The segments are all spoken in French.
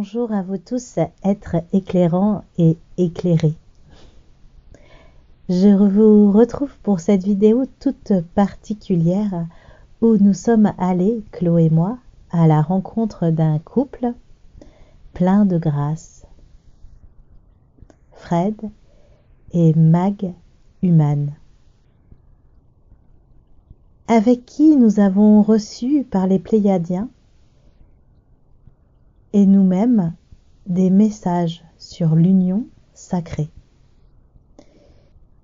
Bonjour à vous tous, êtres éclairants et éclairés. Je vous retrouve pour cette vidéo toute particulière où nous sommes allés, Chloé et moi, à la rencontre d'un couple plein de grâce. Fred et Mag Human, avec qui nous avons reçu par les Pléiadiens et nous-mêmes des messages sur l'union sacrée.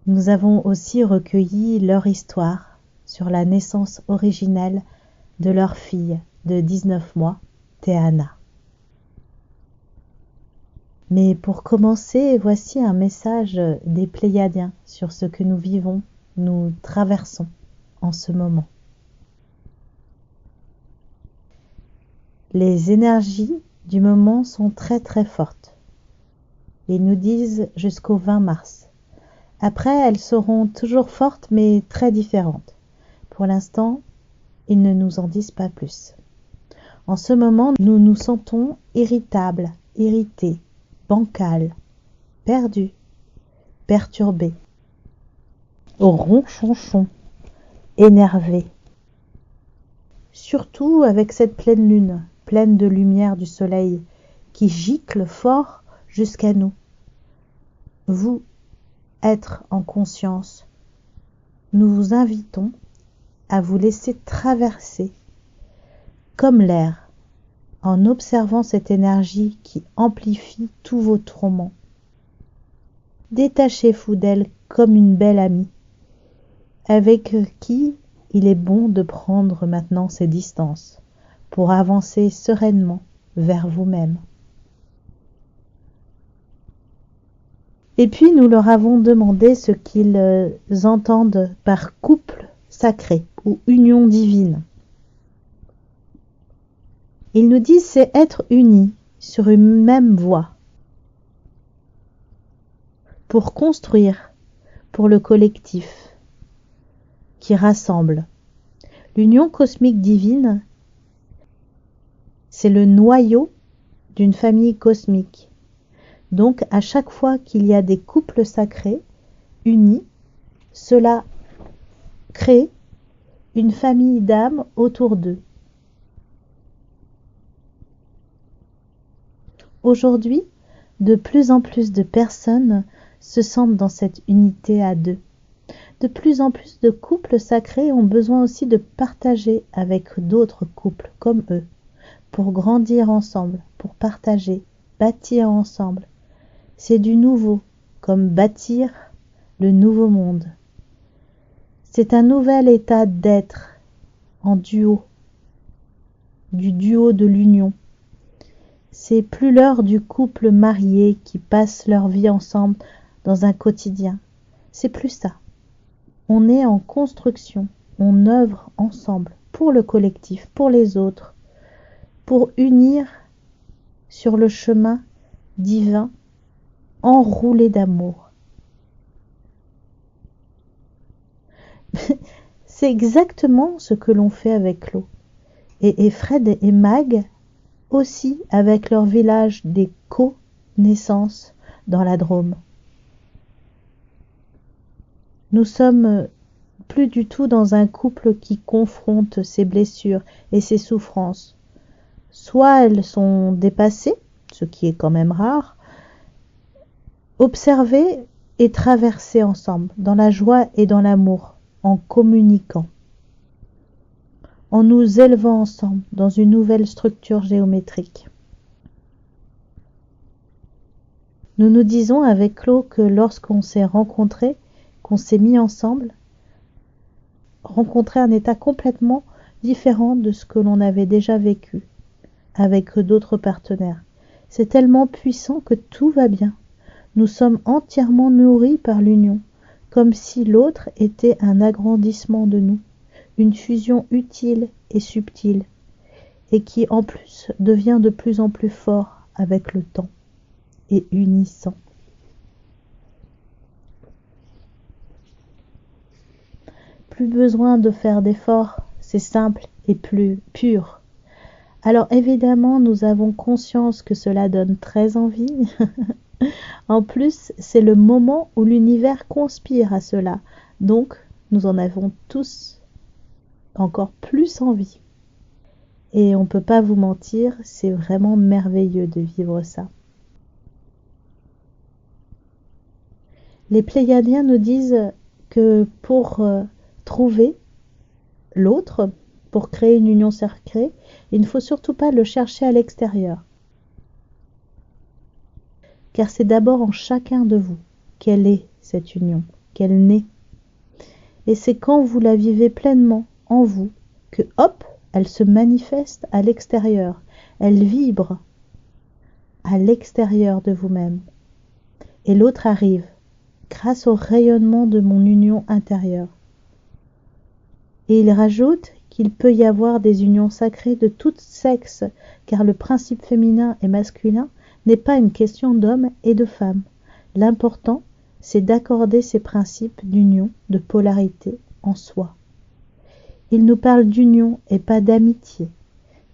Nous avons aussi recueilli leur histoire sur la naissance originelle de leur fille de 19 mois, Théana. Mais pour commencer, voici un message des Pléiadiens sur ce que nous vivons, nous traversons en ce moment. Les énergies du moment sont très très fortes. Ils nous disent jusqu'au 20 mars. Après, elles seront toujours fortes mais très différentes. Pour l'instant, ils ne nous en disent pas plus. En ce moment, nous nous sentons irritables, irrités, bancals, perdus, perturbés, ronchonchons, énervés. Surtout avec cette pleine lune, pleine de lumière du soleil, qui gicle fort jusqu'à nous. Vous, êtres en conscience, nous vous invitons à vous laisser traverser comme l'air, en observant cette énergie qui amplifie tous vos tourments. Détachez-vous d'elle comme une belle amie, avec qui il est bon de prendre maintenant ses distances pour avancer sereinement vers vous-même. Et puis nous leur avons demandé ce qu'ils entendent par couple sacré ou union divine. Ils nous disent c'est être unis sur une même voie pour construire pour le collectif qui rassemble. L'union cosmique divine, c'est le noyau d'une famille cosmique. Donc à chaque fois qu'il y a des couples sacrés unis, cela crée une famille d'âmes autour d'eux. Aujourd'hui, de plus en plus de personnes se sentent dans cette unité à deux. De plus en plus de couples sacrés ont besoin aussi de partager avec d'autres couples comme eux, pour grandir ensemble, pour partager, bâtir ensemble. C'est du nouveau, comme bâtir le nouveau monde. C'est un nouvel état d'être en duo, du duo de l'union. C'est plus l'heure du couple marié qui passe leur vie ensemble dans un quotidien. C'est plus ça. On est en construction, on œuvre ensemble pour le collectif, pour les autres, pour unir sur le chemin divin enroulé d'amour. C'est exactement ce que l'on fait avec l'eau. Et Fred et Mag aussi avec leur village des co-naissances dans la Drôme. Nous sommes plus du tout dans un couple qui confronte ses blessures et ses souffrances. Soit elles sont dépassées, ce qui est quand même rare, observées et traversées ensemble, dans la joie et dans l'amour, en communiquant, en nous élevant ensemble dans une nouvelle structure géométrique. Nous nous disons avec Claude que lorsqu'on s'est rencontrés, qu'on s'est mis ensemble, rencontrer un état complètement différent de ce que l'on avait déjà vécu avec d'autres partenaires. C'est tellement puissant que tout va bien. Nous sommes entièrement nourris par l'union, comme si l'autre était un agrandissement de nous, une fusion utile et subtile, et qui en plus devient de plus en plus fort avec le temps et unissant. Plus besoin de faire d'efforts, c'est simple et plus pur. Alors évidemment, nous avons conscience que cela donne très envie. En plus, c'est le moment où l'univers conspire à cela. Donc, nous en avons tous encore plus envie. Et on ne peut pas vous mentir, c'est vraiment merveilleux de vivre ça. Les Pléiadiens nous disent que pour trouver l'autre, pour créer une union sacrée, il ne faut surtout pas le chercher à l'extérieur. Car c'est d'abord en chacun de vous qu'elle est cette union, qu'elle naît. Et c'est quand vous la vivez pleinement en vous que, hop, elle se manifeste à l'extérieur. Elle vibre à l'extérieur de vous-même. Et l'autre arrive grâce au rayonnement de mon union intérieure. Et il rajoute qu'il peut y avoir des unions sacrées de tout sexe, car le principe féminin et masculin n'est pas une question d'hommes et de femmes. L'important, c'est d'accorder ces principes d'union, de polarité en soi. Il nous parle d'union et pas d'amitié,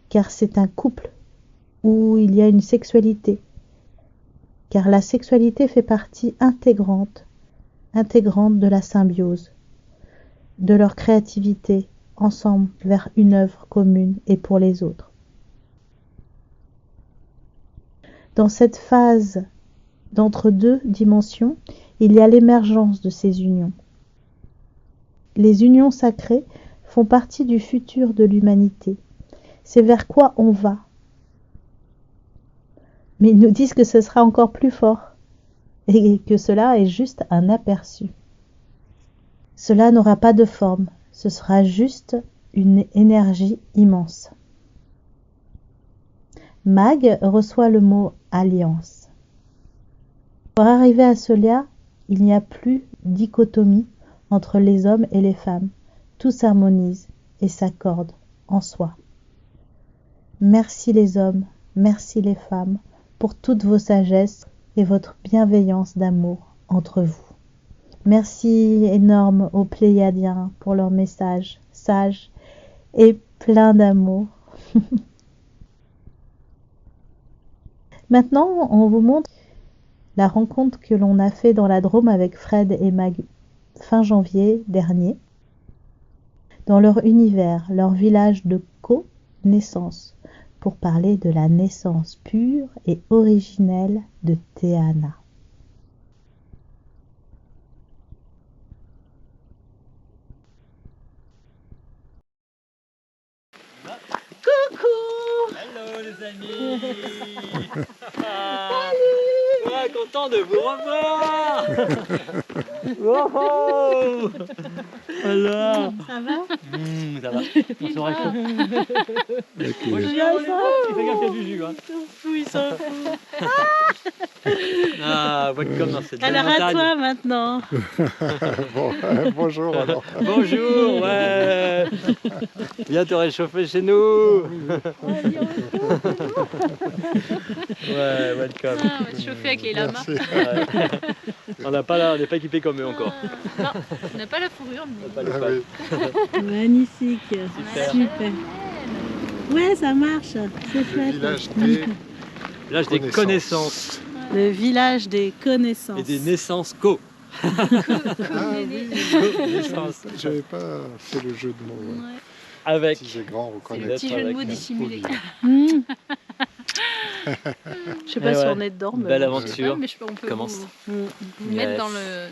car c'est un couple où il y a une sexualité, car la sexualité fait partie intégrante de la symbiose, de leur créativité ensemble vers une œuvre commune et pour les autres. Dans cette phase d'entre deux dimensions, il y a l'émergence de ces unions. Les unions sacrées font partie du futur de l'humanité. C'est vers quoi on va. Mais ils nous disent que ce sera encore plus fort et que cela est juste un aperçu. Cela n'aura pas de forme, ce sera juste une énergie immense. Mag reçoit le mot alliance. Pour arriver à cela, il n'y a plus dichotomie entre les hommes et les femmes. Tout s'harmonise et s'accorde en soi. Merci les hommes, merci les femmes pour toutes vos sagesses et votre bienveillance d'amour entre vous. Merci énorme aux Pléiadiens pour leur message sage et plein d'amour. Maintenant, on vous montre la rencontre que l'on a fait dans la Drôme avec Fred et Mag fin janvier dernier, dans leur univers, leur village de co-naissance, pour parler de la naissance pure et originelle de Théana. Coucou! Hello les amis! Ouais, content de vous revoir! Oh, alors, Ça va? ça va, on se réchauffe. Moi je suis là, il fait gaffe, il y a du jus. Hein. Oui, ça va. Ah, welcome dans cette belle Alors à montagne. toi maintenant. Bon, bonjour alors. Bonjour, ouais! Viens te réchauffer chez nous! Ouais, welcome. Ah, on va se chauffer avec les lamas. Merci. Ouais. On n'est pas équipés comme eux encore. Non, on n'a pas la fourrure, mais On n'a pas Ah le oui, Magnifique. Super. Super. Ouais, ça marche. C'est le chouette. village des L'âge des connaissances Le village des connaissances. et des naissances co. Ah oui, Naissance. j'avais pas fait le jeu de mots. Ouais. Avec. Petits et grands c'est le reconnaître. petit jeu de avec mots un dissimulé. Mmh. Je sais pas Eh si ouais. on est dedans. Mais Belle bon. aventure. Ouais, mais je sais pas, on peut Commence. vous mettre Yes.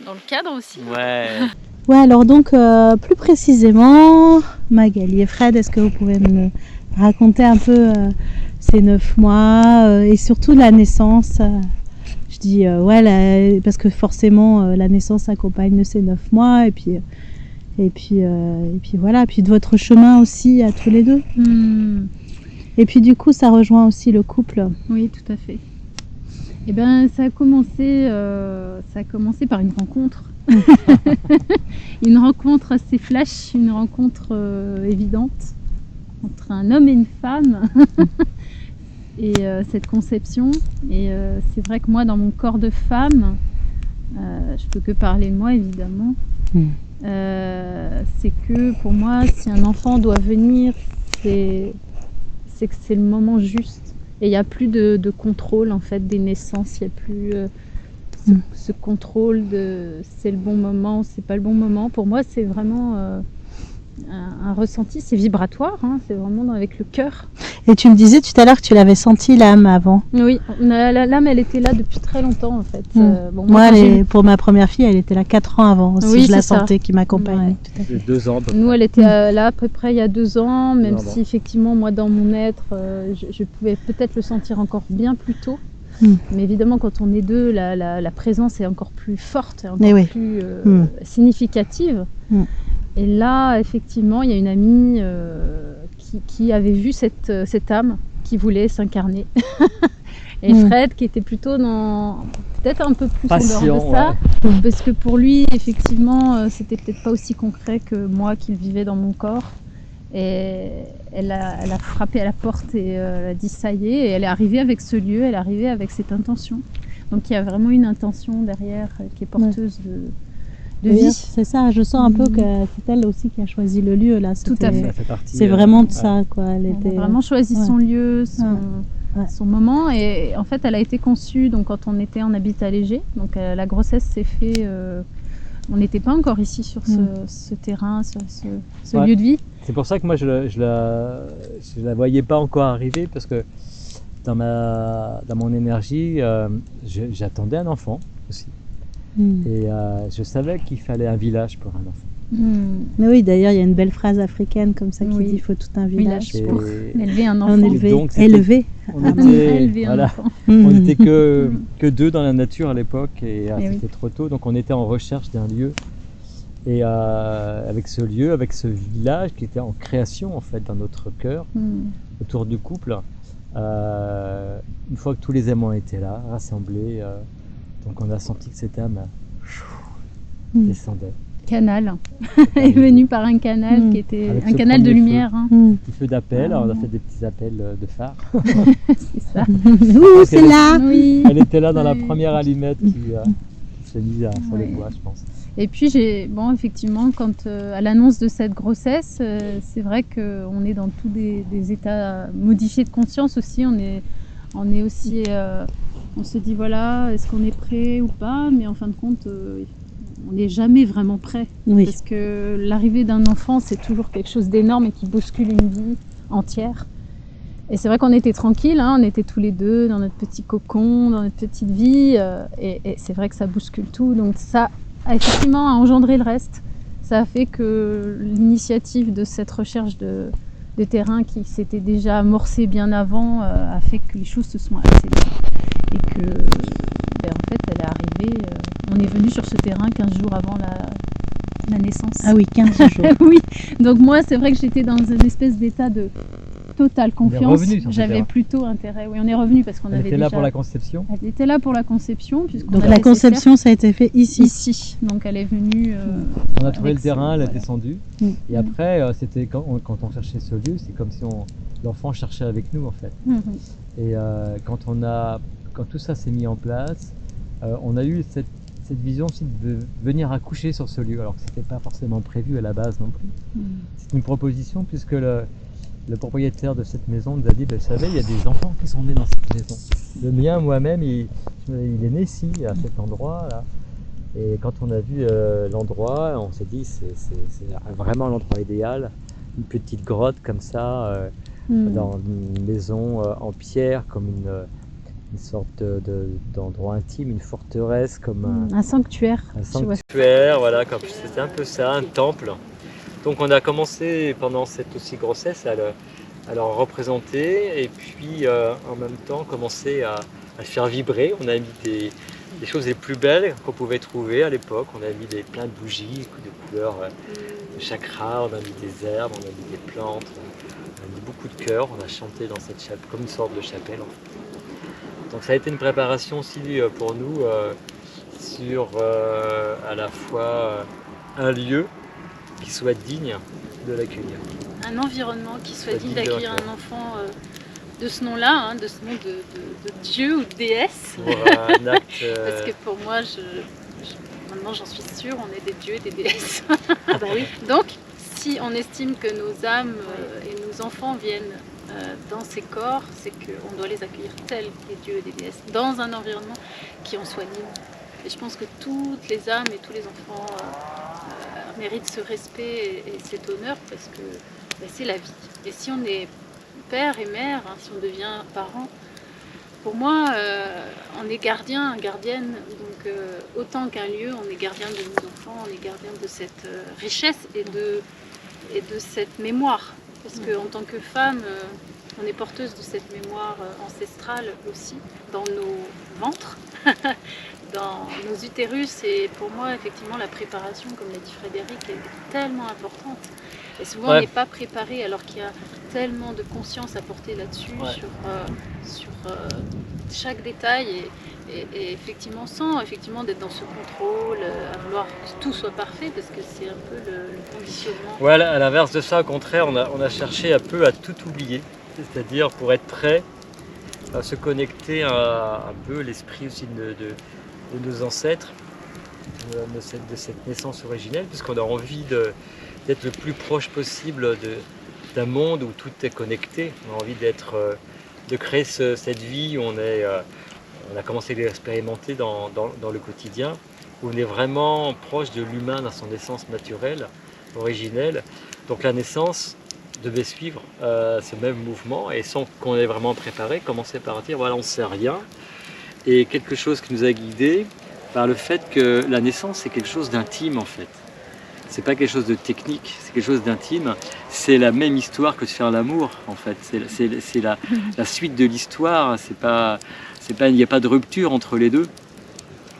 dans le cadre aussi. Ouais. Ouais, alors donc plus précisément, Magali et Fred, est-ce que vous pouvez me raconter un peu ces 9 mois et surtout la naissance Je dis ouais, parce que forcément la naissance accompagne de ces 9 mois et puis voilà, puis de votre chemin aussi à tous les deux. Hmm, Et puis du coup, ça rejoint aussi le couple. oui, tout à fait. Eh ben, ça a commencé par une rencontre. Une rencontre assez flash, une rencontre évidente entre un homme et une femme. Et cette conception. Et c'est vrai que moi, dans mon corps de femme, je peux que parler de moi, évidemment. C'est que pour moi, si un enfant doit venir, c'est c'est que c'est le moment juste. Et il n'y a plus de contrôle en fait des naissances, il n'y a plus ce contrôle de c'est le bon moment, c'est pas le bon moment. Pour moi, c'est vraiment un ressenti, c'est vibratoire, hein, c'est vraiment avec le cœur. Et tu me disais tout à l'heure que tu l'avais senti l'âme avant. Oui, l'âme, elle était là depuis très longtemps en fait. Bon, Moi, quand pour ma première fille, elle était là 4 ans avant aussi. Oui, Je la c'est ça. sentais qui m'accompagnait. Ouais. Tout à fait. 2 ans. nous, elle était là à peu près il y a 2 ans, même 2 ans si effectivement, moi, dans mon être, je pouvais peut-être le sentir encore bien plus tôt. Mais évidemment, quand on est deux, la présence est encore plus forte, encore plus significative. Et là, effectivement, il y a une amie qui avait vu cette âme qui voulait s'incarner. Et Fred, qui était plutôt dans peut-être un peu plus en dehors de ça, parce que pour lui, effectivement, c'était peut-être pas aussi concret que moi qui le vivais dans mon corps. Et elle a frappé à la porte et elle a dit ça y est, et elle est arrivée avec ce lieu, elle est arrivée avec cette intention. Donc il y a vraiment une intention derrière qui est porteuse de vie. C'est ça, je sens un peu que c'est elle aussi qui a choisi le lieu là. Tout à fait. C'est vraiment de ça quoi. Elle a vraiment choisi son lieu, son moment, et en fait elle a été conçue donc quand on était en habitat léger. Donc la grossesse s'est faite. On n'était pas encore ici sur ce terrain, sur ce lieu de vie. C'est pour ça que moi je la voyais pas encore arriver, parce que dans mon énergie, j'attendais un enfant aussi. Et je savais qu'il fallait un village pour un enfant. Mais oui, d'ailleurs, il y a une belle phrase africaine comme ça qui dit qu'il faut tout un village pour élever un enfant. Élever un enfant. On n'était que 2 dans la nature à l'époque, et c'était trop tôt, donc on était en recherche d'un lieu. Et avec ce lieu, avec ce village qui était en création en fait dans notre cœur, autour du couple, une fois que tous les aimants étaient là, rassemblés, donc on a senti que cette âme descendait. Canal est venu par un canal qui était avec un canal de lumière. Petit feu d'appel, on a fait des petits appels de phare. C'est ça. C'est là. Oui. Elle était là dans la première allumette qui s'est mise sur les bois, je pense. Et puis effectivement, quand à l'annonce de cette grossesse, c'est vrai qu'on est dans tous des états modifiés de conscience aussi. On est aussi, on se dit voilà, est-ce qu'on est prêt ou pas? Mais en fin de compte, on n'est jamais vraiment prêt. Parce que l'arrivée d'un enfant, c'est toujours quelque chose d'énorme et qui bouscule une vie entière. Et c'est vrai qu'on était tranquilles, on était tous les deux dans notre petit cocon, dans notre petite vie, et c'est vrai que ça bouscule tout. Donc ça a effectivement engendré le reste. Ça a fait que l'initiative de cette recherche de terrain qui s'était déjà amorcée bien avant a fait que les choses se sont accélérées. Et que, en fait, elle est arrivée, on est venu sur ce terrain 15 jours avant la naissance. Ah oui, 15 jours. Oui, donc moi, c'est vrai que j'étais dans une espèce d'état de totale confiance. J'avais plutôt intérêt. Oui, on est revenu parce qu'on avait déjà... Elle était là pour la conception. Elle était là pour la conception. Donc la conception, ça a été fait ici. Ici. Donc elle est venue... on a trouvé le terrain, elle est descendue. Et après, c'était quand on cherchait ce lieu, c'est comme si l'enfant cherchait avec nous en fait. Et quand tout ça s'est mis en place, on a eu cette vision aussi de venir accoucher sur ce lieu, alors que c'était pas forcément prévu à la base non plus. C'est une proposition puisque le propriétaire de cette maison nous a dit, vous savez, il y a des enfants qui sont nés dans cette maison. Le mien, moi-même, il est né ici, à cet endroit-là. Et quand on a vu l'endroit, on s'est dit, c'est vraiment l'endroit idéal. Une petite grotte comme ça, dans une maison en pierre, comme une sorte d'endroit intime, une forteresse, comme un sanctuaire. Un sanctuaire, voilà, c'était un peu ça, un temple. Donc on a commencé pendant cette aussi grossesse à leur représenter, et puis en même temps commencer à faire vibrer. On a mis des choses les plus belles qu'on pouvait trouver à l'époque. On a mis plein de bougies, de couleurs de chakras, on a mis des herbes, on a mis des plantes, on a mis beaucoup de cœurs. On a chanté dans cette chapelle, comme une sorte de chapelle en fait. Donc ça a été une préparation aussi pour nous sur à la fois un lieu qui soit digne de l'accueillir. Un environnement qui soit digne d'accueillir un enfant de ce nom-là, de ce nom de Dieu ou de déesse. Pour un acte, Parce que pour moi, maintenant j'en suis sûre, on est des dieux et des déesses. Ah bah oui. Donc, si on estime que nos âmes et nos enfants viennent dans ces corps, c'est qu'on doit les accueillir tels les dieux et les déesses, dans un environnement qui en soit digne. Et je pense que toutes les âmes et tous les enfants méritent ce respect et cet honneur parce que c'est la vie. Et si on est père et mère, hein, si on devient parent, pour moi, on est gardien, gardienne, donc autant qu'un lieu, on est gardien de nos enfants, on est gardien de cette richesse et de cette mémoire. Parce qu'en tant que femme, on est porteuse de cette mémoire ancestrale aussi, dans nos ventres, dans nos utérus. Et pour moi, effectivement, la préparation, comme l'a dit Frédéric, est tellement importante. Et souvent, on n'est pas préparé alors qu'il y a tellement de conscience à porter là-dessus, sur chaque détail. Et effectivement, sans d'être dans ce contrôle, à vouloir que tout soit parfait, parce que c'est un peu le conditionnement. Ouais, à l'inverse de ça, au contraire, on a cherché un peu à tout oublier, c'est-à-dire pour être prêt à se connecter à un peu l'esprit aussi de nos ancêtres, de cette naissance originelle, puisqu'on a envie d'être le plus proche possible d'un monde où tout est connecté. On a envie de créer cette vie où on a commencé à l'expérimenter dans le quotidien, où on est vraiment proche de l'humain dans son essence naturelle, originelle. Donc la naissance devait suivre ce même mouvement et sans qu'on ait vraiment préparé, commencer par dire voilà, on ne sait rien. Et quelque chose qui nous a guidés par le fait que la naissance c'est quelque chose d'intime en fait. C'est pas quelque chose de technique, c'est quelque chose d'intime. C'est la même histoire que de faire l'amour en fait. C'est la suite de l'histoire. Il n'y a pas de rupture entre les deux.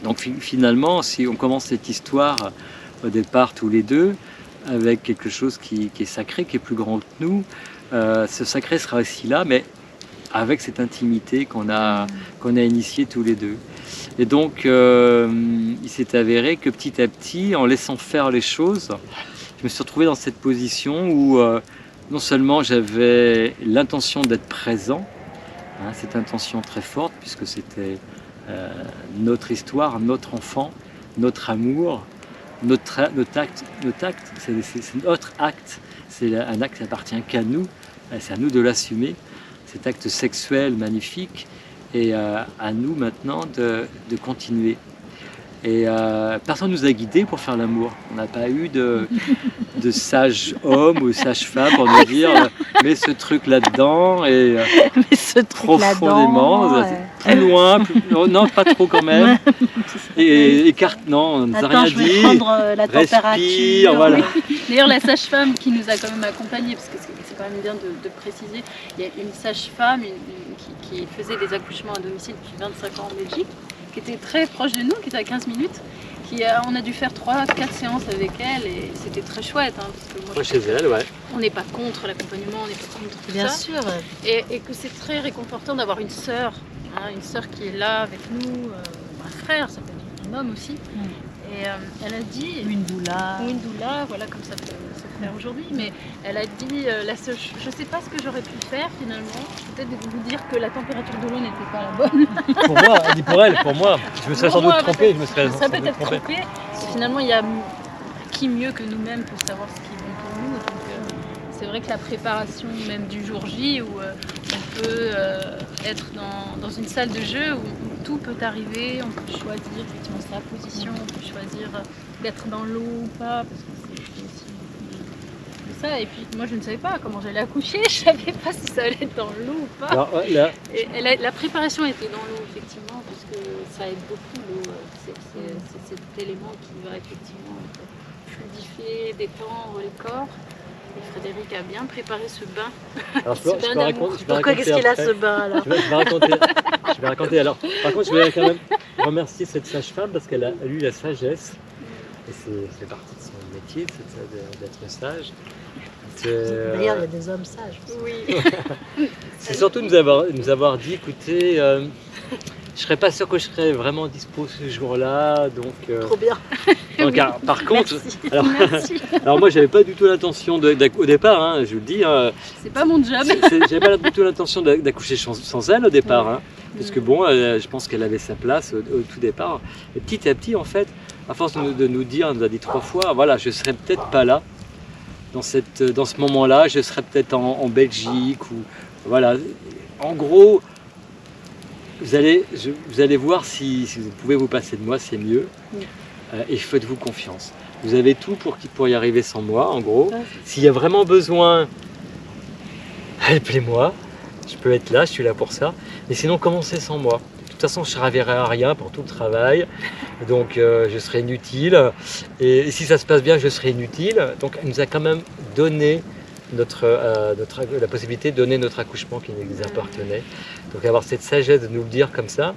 Donc finalement, si on commence cette histoire au départ tous les deux, avec quelque chose qui est sacré, qui est plus grand que nous, ce sacré sera aussi là, mais avec cette intimité qu'on a initiée tous les deux. Et donc, il s'est avéré que petit à petit, en laissant faire les choses, je me suis retrouvé dans cette position où non seulement j'avais l'intention d'être présent, cette intention très forte, puisque c'était notre histoire, notre enfant, notre amour, notre acte, c'est notre acte, c'est un acte qui appartient qu'à nous, c'est à nous de l'assumer, cet acte sexuel magnifique, et à nous maintenant de continuer. Et personne ne nous a guidés pour faire l'amour. On n'a pas eu de sage homme ou sage femme pour nous dire mets ce truc là-dedans et profondément, plus loin, non pas trop quand même. Et écarte, non, on n'a rien dit. Je vais prendre la température. Voilà. D'ailleurs, la sage-femme qui nous a quand même accompagnés, parce que c'est quand même bien de préciser, il y a une sage-femme qui faisait des accouchements à domicile depuis 25 ans en Belgique, qui était très proche de nous, qui était à 15 minutes. On a dû faire 3-4 séances avec elle et c'était très chouette. Hein, parce que moi, chez elle, ouais. On n'est pas contre l'accompagnement, on n'est pas contre tout Bien ça. sûr. Et que c'est très réconfortant d'avoir une sœur qui est là avec nous, un frère, ça peut être un homme aussi. Et elle a dit... Une doula. Ou une doula, voilà, comme ça peut se faire aujourd'hui. Mais elle a dit, je ne sais pas ce que j'aurais pu faire finalement. Peut-être de vous dire que la température de l'eau n'était pas la bonne. Pour moi, elle dit pour elle, pour moi. Je me serais sans doute trompé. Je me serais ça peut être trompé. Et finalement, il y a qui mieux que nous-mêmes pour savoir ce qui est bon pour nous. Donc, c'est vrai que la préparation même du jour J, où on peut être dans une salle de jeu où tout peut arriver, on peut choisir effectivement sa position, on peut choisir d'être dans l'eau ou pas, parce que c'est aussi de ça. Et puis moi je ne savais pas comment j'allais accoucher, je ne savais pas si ça allait être dans l'eau ou pas. Alors, Et la préparation était dans l'eau effectivement, parce que ça aide beaucoup l'eau, c'est cet élément qui va effectivement fluidifier, détendre les corps. Et Frédéric a bien préparé ce bain. Alors, Pourquoi qu'est-ce qu'il a ce bain alors? Je vais raconter. Alors, par contre, je voudrais quand même remercier cette sage-femme parce qu'elle a eu la sagesse. Et c'est partie de son métier, d'être sage. D'ailleurs, il y a des hommes sages. Oui. C'est surtout nous avoir dit, écoutez, je serais pas sûr que je serais vraiment dispo ce jour-là, donc. Trop bien. Donc, par contre, Merci. alors moi j'avais pas du tout l'intention au départ, hein, je vous le dis. C'est pas mon job. J'avais pas du tout l'intention d'accoucher sans elle au départ, hein, parce que bon, je pense qu'elle avait sa place au tout départ. Et petit à petit, en fait, à force de nous dire, elle nous a dit 3 fois, voilà, je serais peut-être pas là dans ce moment-là, je serais peut-être en Belgique ou Voilà, en gros, vous allez voir si vous pouvez vous passer de moi, c'est mieux. Et faites-vous confiance. Vous avez tout pour y arriver sans moi, en gros. S'il y a vraiment besoin, appelez-moi. Je peux être là, je suis là pour ça. Mais sinon, commencez sans moi. De toute façon, je ne servirai à rien pour tout le travail. Donc, je serai inutile. Et si ça se passe bien, je serai inutile. Donc, elle nous a quand même donné la possibilité de donner notre accouchement qui nous appartenait. Donc, avoir cette sagesse de nous le dire comme ça.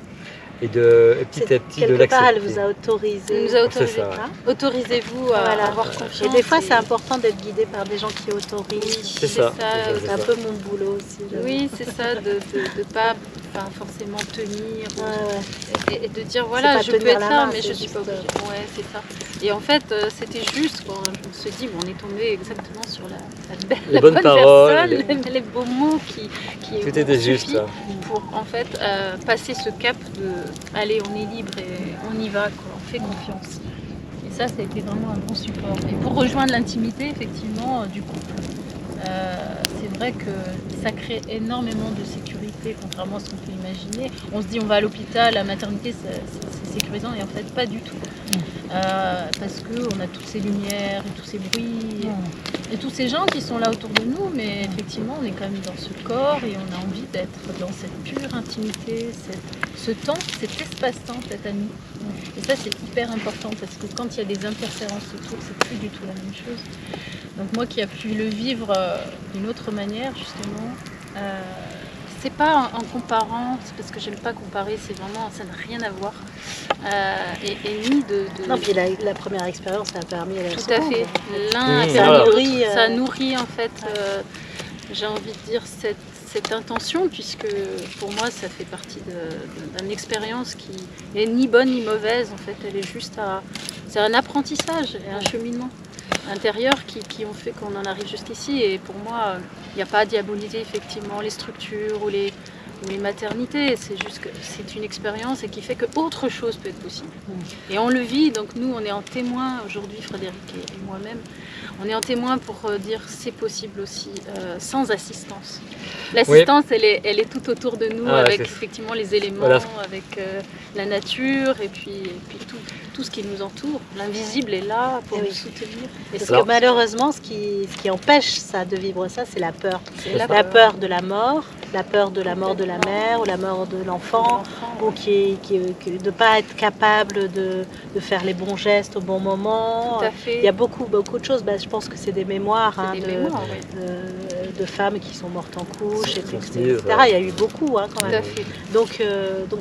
Et petit à petit de l'accepter. Elle vous a autorisé. Elle nous a autorisé. Autorisez-vous à Voilà. avoir confiance. Et des fois, c'est important d'être guidé par des gens qui autorisent. C'est ça. C'est un peu mon boulot aussi. Oui, c'est ça, de ne pas forcément tenir et de dire voilà, je peux être là, mais je ne suis pas obligée. Ouais, c'est ça. Et en fait, c'était juste, quoi. Je me suis dit, on est tombé exactement sur la bonne paroles, personne, les beaux mots qui tout était juste. Pour en fait passer ce cap de allez, on est libre et on y va, quoi. On fait confiance. Et ça a été vraiment un bon support. Et pour rejoindre l'intimité, effectivement, du couple, c'est vrai que ça crée énormément de sécurité, contrairement à ce qu'on peut imaginer. On se dit on va à l'hôpital, la maternité c'est sécurisant, et en fait pas du tout. Parce qu'on a toutes ces lumières et tous ces bruits et tous ces gens qui sont là autour de nous, mais effectivement on est quand même dans ce corps et on a envie d'être dans cette pure intimité, ce temps, cet espace-temps, cette amie. Et ça c'est hyper important parce que quand il y a des interférences autour, c'est plus du tout la même chose. Donc moi qui a pu le vivre d'une autre manière justement, c'est pas en comparant, c'est parce que j'aime pas comparer, c'est vraiment, ça n'a rien à voir. Et ni de... Non, puis la première expérience, ça a permis à la Tout à fait. L'un ça nourrit en fait, j'ai envie de dire, cette intention, puisque pour moi ça fait partie d'une expérience qui n'est ni bonne ni mauvaise, en fait, elle est juste c'est un apprentissage et un cheminement intérieur qui ont fait qu'on en arrive jusqu'ici. Et pour moi, il n'y a pas à diaboliser effectivement les structures ou les maternités, c'est juste que c'est une expérience et qui fait qu'autre chose peut être possible. Et on le vit, donc nous on est en témoin aujourd'hui, Frédéric et moi-même, on est en témoin pour dire c'est possible aussi sans assistance. L'assistance, elle est tout autour de nous, avec effectivement les éléments, avec la nature et puis tout ce qui nous entoure. L'invisible est là pour nous soutenir. Parce que malheureusement, ce qui empêche ça de vivre ça, c'est la peur. C'est la peur de la mort, la peur de la mort de la mère ou la mort de l'enfant, ou de ne pas être capable de faire les bons gestes au bon moment. Tout à fait. Il y a beaucoup de choses. Je pense que c'est des mémoires, de femmes qui sont mortes en couche, etc. Il y a eu beaucoup quand même. Donc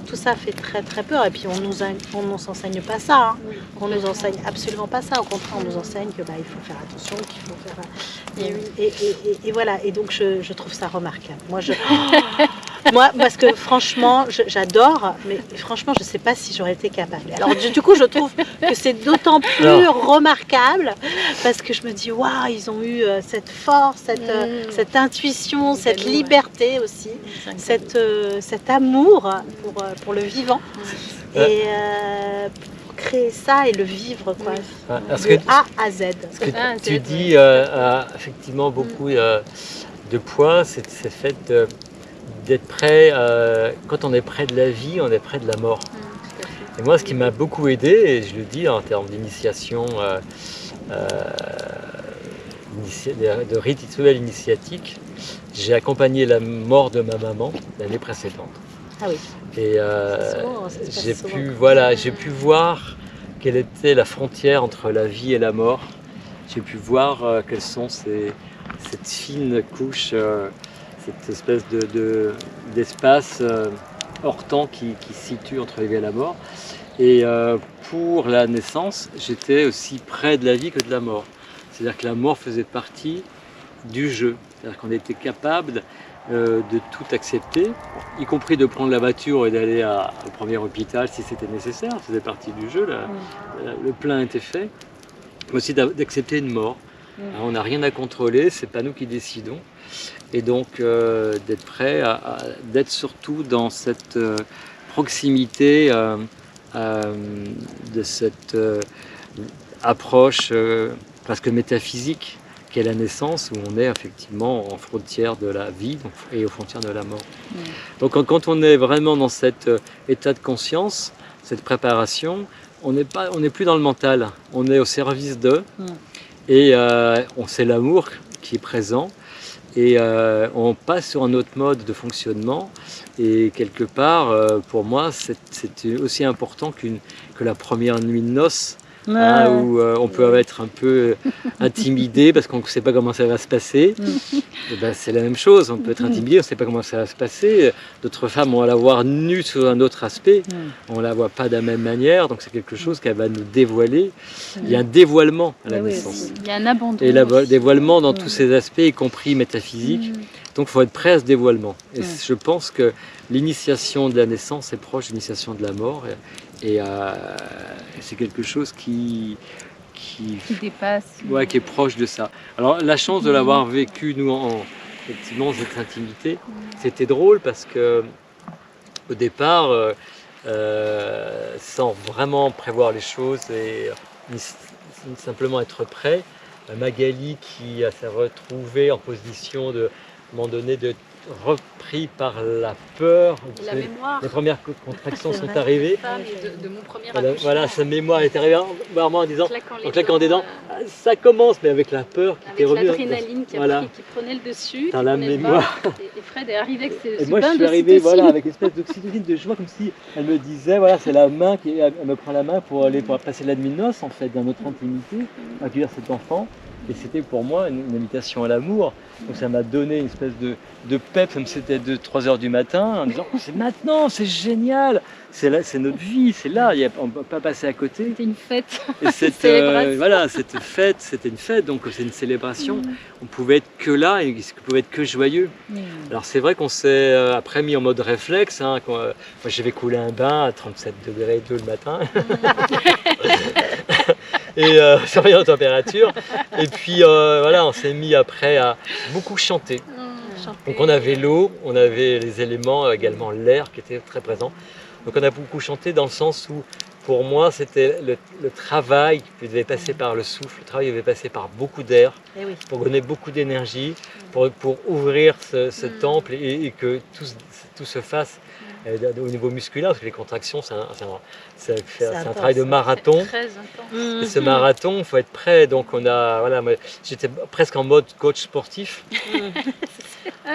tout ça fait très très peur. Et puis on nous enseigne pas ça. On nous enseigne absolument pas ça. Au contraire, on nous enseigne que il faut faire attention, qu'il faut faire. Et voilà. Et donc je trouve ça remarquable. Moi, parce que franchement, j'adore, mais franchement, je ne sais pas si j'aurais été capable. Alors, du coup, je trouve que c'est d'autant plus remarquable parce que je me dis, waouh, ils ont eu cette force, cette intuition, cette liberté aussi, cet amour pour le vivant. Et pour créer ça et le vivre, quoi, de A à Z. Ce que tu dis effectivement beaucoup de points, c'est fait d'être près, quand on est près de la vie, on est près de la mort. Et moi, ce qui m'a beaucoup aidé, et je le dis en termes d'initiation, de rituel initiatique, j'ai accompagné la mort de ma maman l'année précédente. Ah oui. Et j'ai pu voir quelle était la frontière entre la vie et la mort. J'ai pu voir quelles sont cette fine couche, cette espèce d'espace hors temps qui se situe entre la vie et la mort. Et pour la naissance, j'étais aussi près de la vie que de la mort. C'est-à-dire que la mort faisait partie du jeu. C'est-à-dire qu'on était capable de tout accepter, y compris de prendre la voiture et d'aller au premier hôpital si c'était nécessaire. Ça faisait partie du jeu, le plein était fait. Mais aussi d'accepter une mort. Alors, on n'a rien à contrôler, c'est pas nous qui décidons. Et donc d'être prêt, d'être surtout dans cette proximité de cette approche presque métaphysique qu'est la naissance, où on est effectivement en frontière de la vie et aux frontières de la mort. Donc quand on est vraiment dans cet état de conscience, cette préparation, on n'est plus dans le mental, on est au service d'eux, et c'est l'amour qui est présent, et on passe sur un autre mode de fonctionnement, et quelque part, pour moi, c'est aussi important que la première nuit de noces, où on peut être un peu intimidé parce qu'on ne sait pas comment ça va se passer. Et ben, c'est la même chose, on peut être intimidé, on ne sait pas comment ça va se passer. D'autres femmes, on va la voir nue sous un autre aspect, on ne la voit pas de la même manière, donc c'est quelque chose qu'elle va nous dévoiler. Il y a un dévoilement à la naissance. Il y a un abandon. Et le dévoilement dans tous ces aspects, y compris métaphysiques. Donc il faut être prêt à ce dévoilement. Et je pense que l'initiation de la naissance est proche de l'initiation de la mort. Et c'est quelque chose qui dépasse. Ouais, qui est proche de ça. Alors la chance de l'avoir vécu, nous, effectivement, cette intimité, c'était drôle parce que au départ, sans vraiment prévoir les choses et simplement être prêt, Magali qui s'est retrouvée en position de, à un moment donné, de repris par la peur. La mémoire. Les premières contractions sont arrivées. De mon premier Voilà, sa mémoire est arrivée en disant, en claquant des dents, ça commence, mais avec la peur qui était revenue. Avec l'adrénaline qui prenait le dessus. Dans la mémoire. Et Fred est arrivé avec ce Et moi, je suis arrivé avec une espèce d'oxytocine de joie, comme si elle me disait, voilà, c'est la main elle me prend la main pour passer la nuit de noces, en fait, dans notre intimité, accueillir cet enfant. Et c'était pour moi une invitation à l'amour. Donc ça m'a donné une espèce de pep, comme c'était 3h du matin, en disant c'est maintenant, c'est génial, c'est notre vie, c'est là, on ne peut pas passer à côté. C'était une fête. Et cette fête, c'était une fête, donc c'est une célébration. On pouvait être que là et on pouvait être que joyeux. Alors c'est vrai qu'on s'est après mis en mode réflexe. Moi j'avais coulé un bain à 37 degrés le matin. Et surveillant la température. Et puis on s'est mis après à beaucoup chanter. Donc on avait l'eau, on avait les éléments, également l'air qui était très présent. Donc on a beaucoup chanté dans le sens où pour moi c'était le travail qui devait passer par le souffle, le travail devait passer par beaucoup d'air, pour donner beaucoup d'énergie, pour ouvrir ce temple et que tout se fasse au niveau musculaire, parce que les contractions, c'est un travail de marathon. Et ce marathon, il faut être prêt. Donc j'étais presque en mode coach sportif.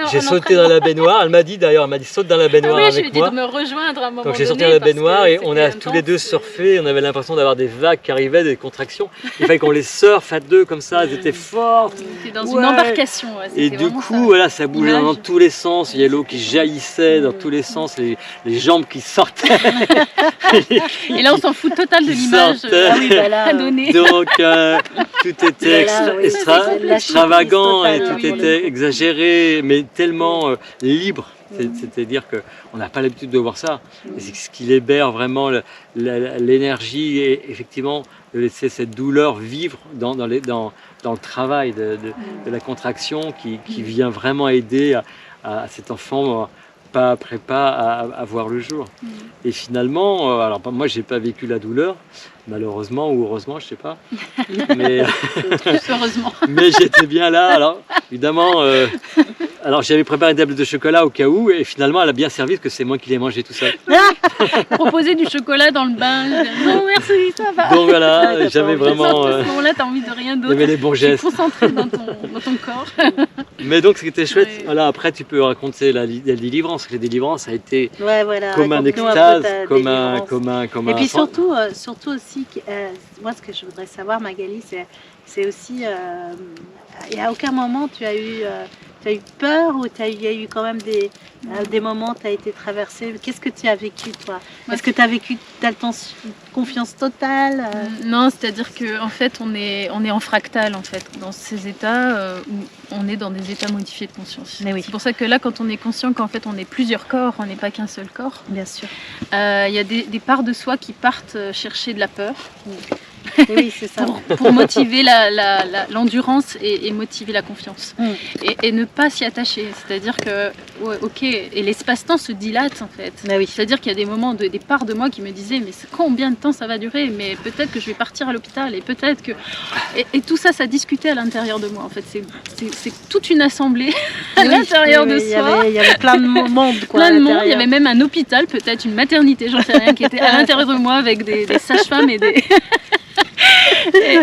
J'ai sauté dans la baignoire. Elle m'a dit saute dans la baignoire avec moi. De me rejoindre à un moment. Donc j'ai sauté dans la baignoire et on a tous les deux surfé. On avait l'impression d'avoir des vagues qui arrivaient, des contractions. Il fallait qu'on les surfe à deux comme ça. Elles étaient fortes. C'était dans une embarcation. Et du coup, ça bougeait dans tous les sens. Il y a l'eau qui jaillissait dans tous les sens. Les jambes qui sortaient. Et là, on s'en fout total de l'image à donner. Donc, tout était extravagant et tout était exagéré, mais tellement libre. C'est-à-dire qu'on n'a pas l'habitude de voir ça. Et c'est ce qui libère vraiment l'énergie et effectivement de laisser cette douleur vivre dans le travail de la contraction qui vient vraiment aider à cet enfant pas après pas à voir le jour. Et finalement, alors moi j'ai pas vécu la douleur, malheureusement ou heureusement, je sais pas. Mais heureusement. Mais j'étais bien là. Alors évidemment, alors j'avais préparé une tablette de chocolat au cas où, et finalement elle a bien servi parce que c'est moi qui l'ai mangé tout seul. Proposer du chocolat dans le bain. Non merci, ça va. Donc voilà, j'avais vraiment. À ce moment-là, t'as envie de rien d'autre. Il y avait les bons gestes. Concentré dans ton corps. Mais donc c'était chouette. Ouais. Voilà, après tu peux raconter la délivrance. La délivrance a été comme un extase, comme un. Et puis surtout aussi, moi ce que je voudrais savoir, Magali, c'est aussi, et à aucun moment tu as eu peur ou il y a eu quand même des moments où tu as été traversée. Qu'est-ce que tu as vécu toi? Est-ce que tu as vécu confiance totale? Non, c'est-à-dire qu'en fait on est en fractal en fait, dans ces états où on est dans des états modifiés de conscience. Oui. C'est pour ça que là quand on est conscient qu'en fait on est plusieurs corps, on n'est pas qu'un seul corps. Bien sûr. Il y a des parts de soi qui partent chercher de la peur. Oui, c'est ça. pour motiver l'endurance et motiver la confiance. Et ne pas s'y attacher. C'est-à-dire que ouais, ok, et l'espace-temps se dilate en fait. Oui. C'est-à-dire qu'il y a des moments, des parts de moi qui me disaient mais combien de temps ça va durer, mais peut-être que je vais partir à l'hôpital et peut-être que... Et tout ça, ça discutait à l'intérieur de moi en fait. C'est toute une assemblée à l'intérieur de soi. Il y avait plein de monde quoi. Plein de monde, il y avait même un hôpital, peut-être une maternité, j'en sais rien, qui était à l'intérieur de moi avec des sages-femmes et des...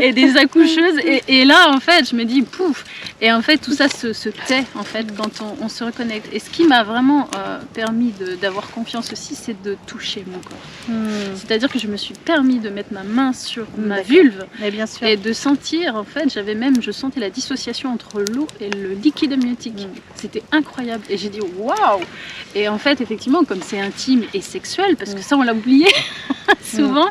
et des accoucheuses et là en fait je me dis pouf, et en fait tout ça se tait en fait quand on se reconnecte, et ce qui m'a vraiment permis d'avoir confiance aussi, c'est de toucher mon corps. C'est-à-dire que je me suis permis de mettre ma main sur ma vulve, mais bien sûr. et de sentir en fait, je sentais la dissociation entre l'eau et le liquide amniotique. C'était incroyable et j'ai dit waouh. Et en fait effectivement comme c'est intime et sexuel, parce que ça on l'a oublié souvent.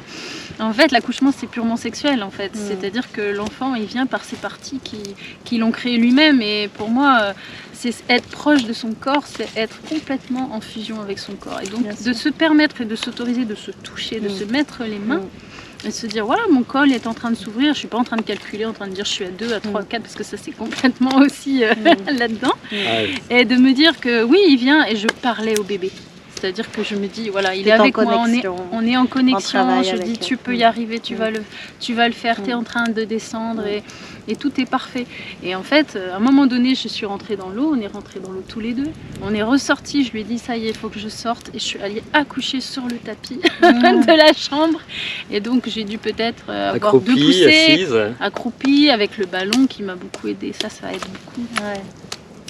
En fait, l'accouchement, c'est purement sexuel, en fait. C'est-à-dire que l'enfant, il vient par ces parties qui l'ont créé lui-même. Et pour moi, c'est être proche de son corps, c'est être complètement en fusion avec son corps. Et donc, de se permettre et de s'autoriser de se toucher, de se mettre les mains, et de se dire, voilà, mon col est en train de s'ouvrir. Je suis pas en train de calculer, en train de dire je suis à 2, à 3, à 4, parce que ça, c'est complètement aussi là-dedans. Et de me dire que oui, il vient, et je parlais au bébé. C'est-à-dire que je me dis, voilà, il est avec moi, on est en connexion, je dis, tu peux y arriver, tu vas le faire, tu es en train de descendre, et tout est parfait. Et en fait, à un moment donné, je suis rentrée dans l'eau, on est rentrés dans l'eau tous les deux, on est ressortis, je lui ai dit, ça y est, il faut que je sorte, et je suis allée accoucher sur le tapis de la chambre, et donc j'ai dû peut-être avoir 2 poussées, accroupie, avec le ballon qui m'a beaucoup aidée, ça aide beaucoup. Ouais.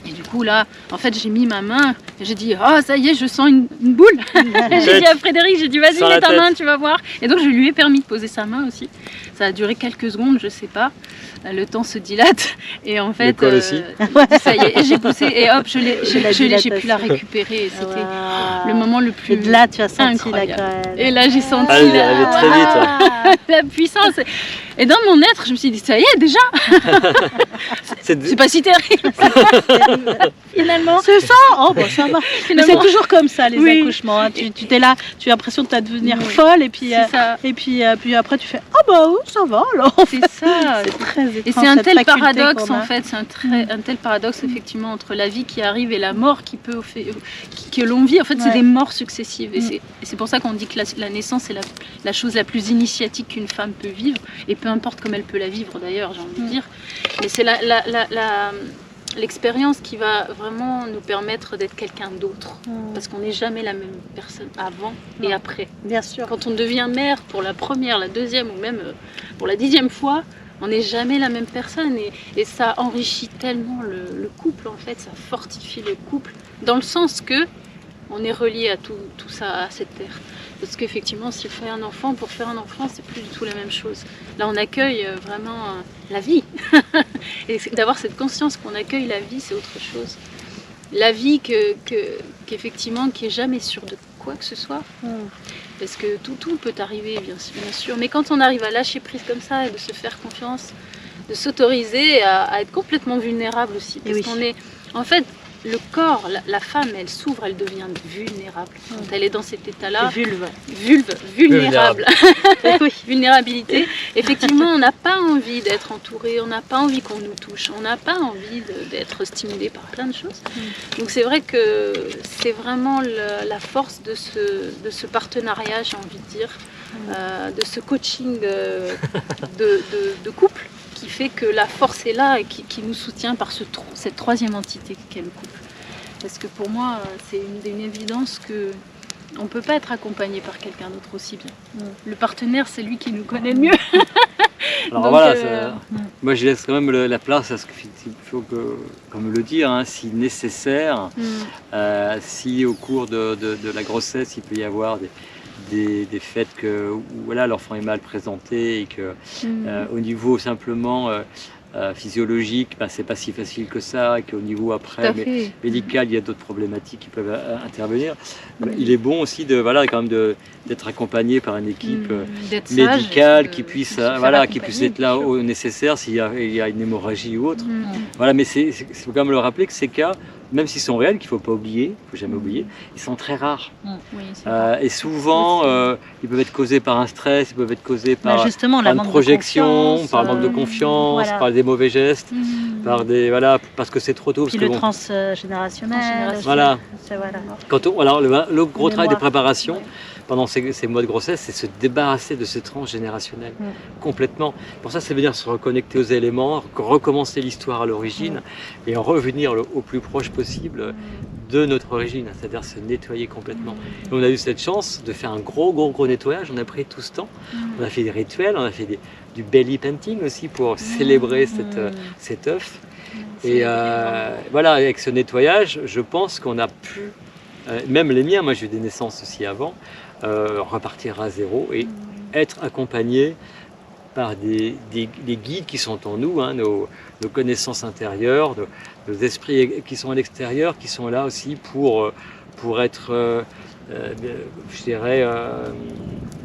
Et du coup là, en fait j'ai mis ma main, et j'ai dit oh ça y est, je sens une boule. J'ai dit à Frédéric, j'ai dit vas-y mets ta main, tu vas voir. Et donc je lui ai permis de poser sa main aussi. Ça a duré quelques secondes, je sais pas. Le temps se dilate et en fait ça y est, j'ai poussé et hop j'ai pu la récupérer. Et c'était le moment le plus incroyable. Là tu as senti et là j'ai senti très vite. La puissance. Et dans mon être, je me suis dit ça y est déjà. C'est pas si terrible. Finalement. C'est ça. Oh bah ça va. C'est toujours comme ça les accouchements. Hein. Tu t'es là, tu as l'impression de devenir folle et puis puis après tu fais ah bah oui ça va alors. C'est ça. C'est très étrange. Et c'est un tel paradoxe en fait, c'est un tel paradoxe effectivement entre la vie qui arrive et la mort que l'on vit. En fait, c'est des morts successives. Et c'est pour ça qu'on dit que la naissance est la chose la plus initiatique qu'une femme peut vivre. Et peu importe comme elle peut la vivre d'ailleurs, j'ai envie de dire. Mais c'est l'expérience qui va vraiment nous permettre d'être quelqu'un d'autre. Parce qu'on n'est jamais la même personne avant et après. Bien sûr. Quand on devient mère pour la première, la deuxième ou même pour la 10e fois, on n'est jamais la même personne. Et ça enrichit tellement le couple en fait, ça fortifie le couple. Dans le sens que on est relié à tout ça, à cette terre. Parce qu'effectivement, si on fait un enfant, pour faire un enfant, c'est plus du tout la même chose. Là, on accueille vraiment la vie. Et d'avoir cette conscience qu'on accueille la vie, c'est autre chose. La vie qu'effectivement, qui est jamais sûre de quoi que ce soit. Parce que tout peut arriver, bien sûr. Mais quand on arrive à lâcher prise comme ça, et de se faire confiance, de s'autoriser à être complètement vulnérable aussi. Parce qu'on est... En fait, le corps, la femme, elle s'ouvre, elle devient vulnérable. Quand elle est dans cet état-là, vulnérable. Vulnérabilité. Effectivement, on n'a pas envie d'être entouré, on n'a pas envie qu'on nous touche, on n'a pas envie d'être stimulé par plein de choses. Donc c'est vrai que c'est vraiment la force de ce partenariat, j'ai envie de dire, de ce coaching de couple, qui fait que la force est là et qui nous soutient par cette troisième entité qu'est le couple. Parce que pour moi, c'est une évidence qu'on ne peut pas être accompagné par quelqu'un d'autre aussi bien. Le partenaire, c'est lui qui nous connaît le mieux. Alors donc, voilà, moi je laisse quand même la place à ce qu'il faut comme le dire, hein, si nécessaire, si au cours de la grossesse, il peut y avoir des faits où voilà, l'enfant est mal présenté et que au niveau simplement physiologique, c'est pas si facile que ça, et qu'au niveau après médical, il y a d'autres problématiques qui peuvent intervenir. Il est bon aussi d'être accompagné par une équipe médicale qui puisse être là au nécessaire s'il y a une hémorragie ou autre. Voilà, mais il faut quand même le rappeler que ces cas, même s'ils sont réels, qu'il ne faut pas oublier, il ne faut jamais oublier, ils sont très rares. Et souvent, ils peuvent être causés par un stress, ils peuvent être causés par une projection, par le manque de confiance, par des mauvais gestes, par des parce que c'est trop tôt. Puis parce le que transgénérationnel. Voilà. Alors le gros travail de préparation ouais. pendant ces mois de grossesse, c'est se débarrasser de ce transgénérationnel complètement. Pour ça, c'est venir se reconnecter aux éléments, recommencer l'histoire à l'origine et en revenir au plus proche possible de notre origine, c'est-à-dire se nettoyer complètement. Et on a eu cette chance de faire un gros nettoyage. On a pris tout ce temps. On a fait des rituels, on a fait du belly painting aussi pour célébrer cet œuf. Et voilà, avec ce nettoyage, je pense qu'on a pu, même les miens, moi j'ai eu des naissances aussi avant, repartir à zéro et être accompagné par des guides qui sont en nous, hein, nos connaissances intérieures, nos esprits qui sont à l'extérieur, qui sont là aussi pour être, je dirais,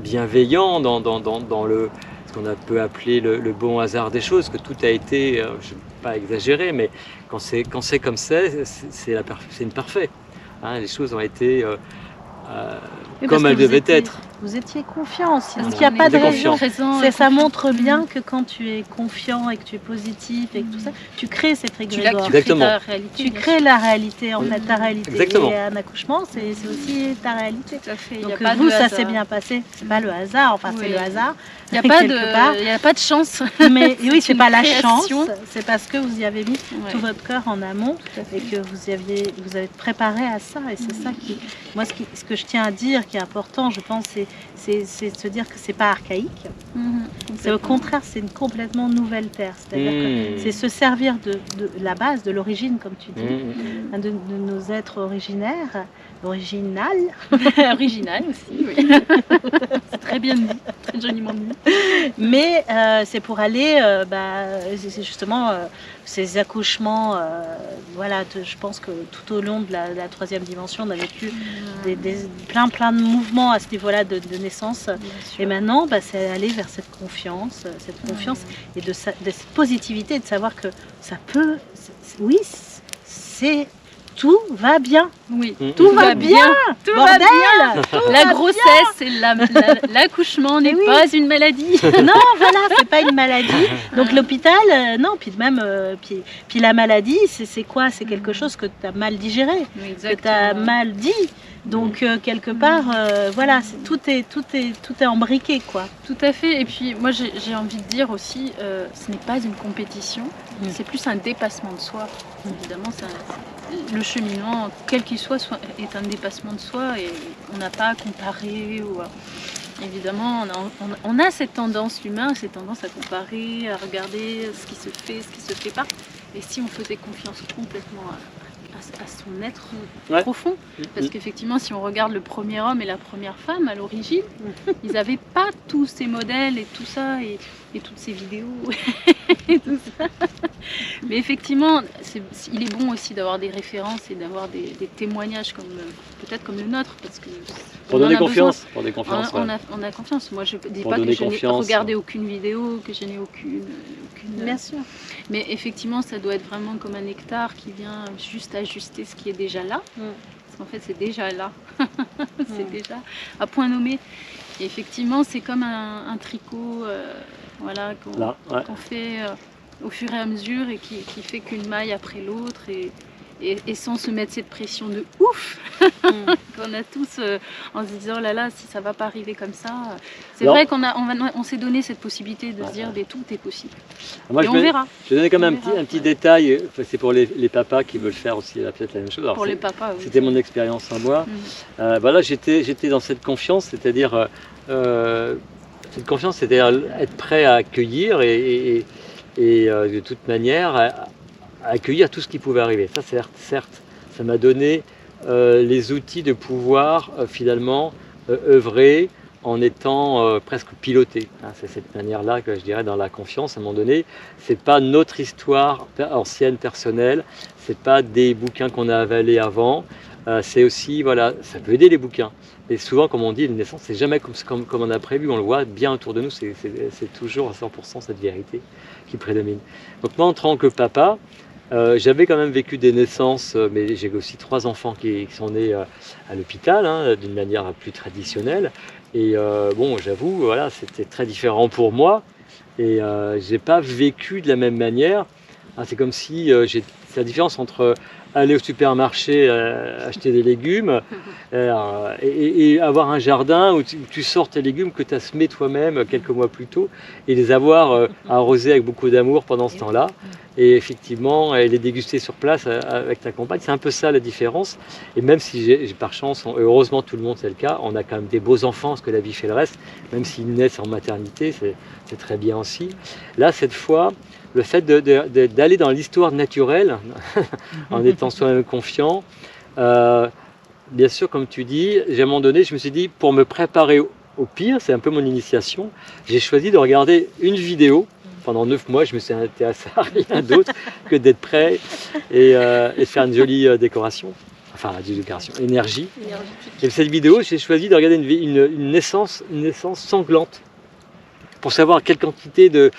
bienveillants dans ce qu'on peut appeler le bon hasard des choses, que tout a été, je ne vais pas exagérer, mais quand c'est comme ça, c'est une parfaite. Hein, les choses ont été comme elles devaient être. Vous étiez confiant aussi. Voilà. Parce qu'il n'y a pas de raison. Ça montre confiant. bien que quand tu es confiant et que tu es positif et que tout ça, tu crées cette égrégore. Tu crées la réalité, en fait, ta réalité. Exactement. Et un accouchement, c'est aussi ta réalité. Tout à fait. Donc vous, ça s'est bien passé. C'est pas le hasard, enfin c'est le hasard. Il n'y a pas de chance. Mais oui, c'est pas la chance. création. C'est parce que vous y avez mis tout votre cœur en amont et que vous avez préparé à ça. Et c'est ça qui, moi, ce que je tiens à dire, qui est important, je pense, c'est de se dire que c'est pas archaïque. C'est au contraire, c'est une complètement nouvelle terre. C'est-à-dire que c'est se servir de la base, de l'origine, comme tu dis, de nos êtres originaires, original aussi, oui. C'est très bien dit, très joliment dit. Mais c'est pour aller, c'est justement ces accouchements, je pense que tout au long de la troisième dimension, on a vécu plein de mouvements à ce niveau-là de naissance. Et maintenant, c'est aller vers cette confiance et de cette positivité, de savoir que ça peut, tout va bien. Oui, tout va bien. Tout va bien. La grossesse et l'accouchement n'est pas une maladie. Non, voilà, c'est pas une maladie. Donc l'hôpital, non, puis même, puis la maladie, c'est quoi? C'est quelque chose que tu as mal digéré, que tu as mal dit. Donc quelque part, tout est embriqué, quoi. Tout à fait. Et puis moi, j'ai envie de dire aussi, ce n'est pas une compétition, c'est plus un dépassement de soi. Évidemment, le cheminement, quel qu'il soit, est un dépassement de soi et on n'a pas à comparer. Évidemment, on a cette tendance, l'humain, cette tendance à comparer, à regarder ce qui se fait, ce qui se fait pas. Et si on faisait confiance complètement à son être profond, parce qu'effectivement, si on regarde le premier homme et la première femme à l'origine, ils n'avaient pas tous ces modèles et tout ça, et toutes ces vidéos et tout ça. Mais effectivement, il est bon aussi d'avoir des références et d'avoir des témoignages peut-être comme le nôtre, parce que pour donner confiance. On a confiance. Moi, je ne dis pas que je n'ai regardé aucune vidéo, que je n'ai aucune. Bien sûr. Mais effectivement, ça doit être vraiment comme un nectar qui vient juste ajuster ce qui est déjà là. Parce qu'en fait, c'est déjà là. C'est déjà à point nommé. Et effectivement, c'est comme un tricot qu'on fait au fur et à mesure et qui fait qu'une maille après l'autre et sans se mettre cette pression de ouf qu'on a tous en se disant là si ça va pas arriver comme ça. C'est vrai qu'on s'est donné cette possibilité de se dire tout est possible. Moi, on verra. Je vais donner quand même un petit détail, c'est pour les papas qui veulent faire aussi peut-être la même chose. Alors, pour les papas, oui. C'était mon expérience à moi. J'étais dans cette confiance, c'est-à-dire cette confiance, c'est-à-dire être prêt à accueillir et de toute manière à accueillir tout ce qui pouvait arriver. Ça, certes, ça m'a donné les outils de pouvoir finalement œuvrer en étant presque piloté. C'est cette manière-là que je dirais dans la confiance à un moment donné. C'est pas notre histoire ancienne, personnelle, c'est pas des bouquins qu'on a avalés avant, c'est aussi, ça peut aider les bouquins. Et souvent, comme on dit, une naissance, c'est jamais comme on a prévu, on le voit bien autour de nous, c'est toujours à 100% cette vérité qui prédomine. Donc moi, en tant que papa, j'avais quand même vécu des naissances, mais j'ai aussi 3 enfants qui sont nés à l'hôpital, d'une manière plus traditionnelle. Et j'avoue, c'était très différent pour moi. Et j'ai pas vécu de la même manière C'est comme si, c'est la différence entre aller au supermarché acheter des légumes et avoir un jardin où tu sors tes légumes que tu as semés toi-même quelques mois plus tôt et les avoir arrosés avec beaucoup d'amour pendant ce temps-là. Et effectivement, les déguster sur place avec ta compagne, c'est un peu ça la différence. Et même si j'ai par chance, heureusement tout le monde c'est le cas, on a quand même des beaux enfants, parce que la vie fait le reste, même s'ils naissent en maternité, c'est très bien aussi. Là, cette fois, le fait d'aller dans l'histoire naturelle, en étant soi-même confiant, bien sûr, comme tu dis, à un moment donné, je me suis dit, pour me préparer au pire, c'est un peu mon initiation, j'ai choisi de regarder une vidéo. Pendant 9 mois, je me suis intéressé à rien d'autre que d'être prêt et faire une jolie décoration. Enfin, décoration, énergie. Et cette vidéo, j'ai choisi de regarder une naissance sanglante. Pour savoir quelle quantité de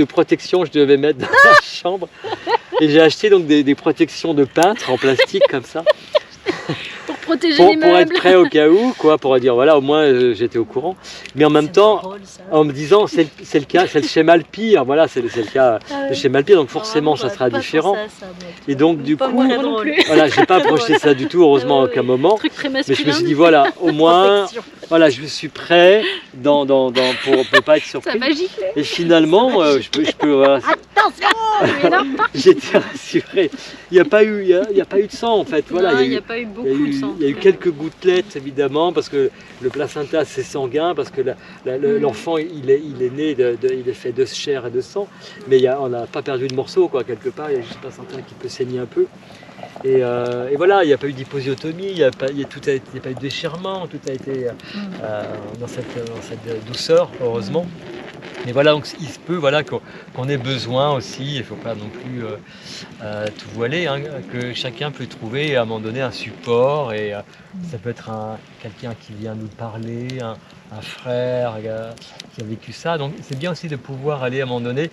protection je devais mettre dans la chambre. Et j'ai acheté donc des protections de peintre en plastique comme ça. Pour protéger les meubles. Pour être prêt au cas où, quoi, pour dire voilà, au moins j'étais au courant. Mais en même temps, drôle, en me disant c'est le cas, c'est le schéma le pire, voilà, c'est le cas, le schéma le pire, donc forcément ça sera différent. Et donc du coup, voilà, j'ai pas projeté ça du tout, heureusement à aucun moment. Mais je me suis dit voilà, au moins, voilà, je suis prêt pour ne pas être surpris. Ça va gifler. Et finalement, je peux voilà, j'étais rassuré. Il n'y a pas eu de sang en fait. Voilà, il n'y a pas eu beaucoup de sang. Il y a eu quelques gouttelettes évidemment parce que le placenta c'est sanguin, parce que l'enfant il est né, il est fait de chair et de sang, mais on n'a pas perdu de morceau quoi, quelque part, il y a juste le placenta qui peut saigner un peu. Et voilà, il n'y a pas eu d'hyposiotomie, il n'y a pas eu de déchirement, tout a été dans cette douceur, heureusement. Mais voilà, donc il se peut voilà, qu'on ait besoin aussi, il ne faut pas non plus tout voiler, hein, que chacun peut trouver à un moment donné un support, et ça peut être quelqu'un qui vient nous parler, un frère qui a vécu ça. Donc c'est bien aussi de pouvoir aller à un moment donné,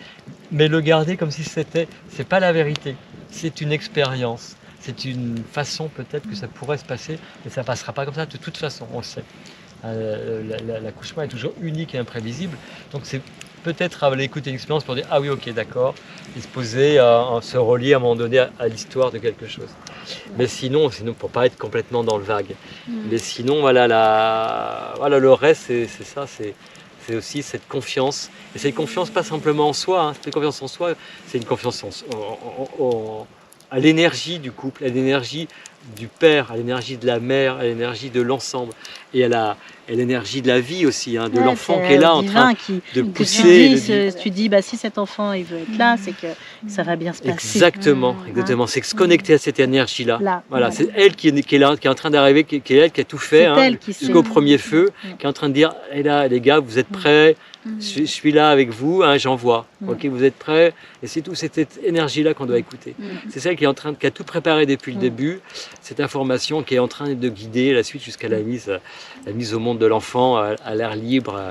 mais le garder comme si c'est pas la vérité, c'est une expérience. C'est une façon peut-être que ça pourrait se passer, mais ça ne passera pas comme ça de toute façon, on le sait. L'accouchement est toujours unique et imprévisible, donc c'est peut-être aller écouter une expérience pour dire ah oui ok d'accord, et se poser, se relier à un moment donné à l'histoire de quelque chose. Mais sinon pour pas être complètement dans le vague. Mais sinon voilà, le reste c'est ça, c'est aussi cette confiance. Et cette confiance pas simplement en soi, hein, cette confiance en soi, c'est une confiance à l'énergie du couple, à l'énergie du père, à l'énergie de la mère, à l'énergie de l'ensemble, et à l'énergie de la vie aussi, hein, de l'enfant qui est là en train de pousser. Tu dis si cet enfant il veut être là, c'est que ça va bien se passer. Exactement, exactement. C'est se connecter à cette énergie-là. Voilà, c'est elle qui est là, qui est en train d'arriver, qui est elle qui a tout fait, hein, jusqu'au premier feu, qui est en train de dire "Et là, les gars, vous êtes prêts? Je suis là avec vous, hein, j'envoie. Ok, vous êtes prêts?" Et c'est tout cette énergie-là qu'on doit écouter. C'est celle qui a tout préparé depuis le début, cette information qui est en train de guider la suite jusqu'à la mise au monde de l'enfant à l'air libre,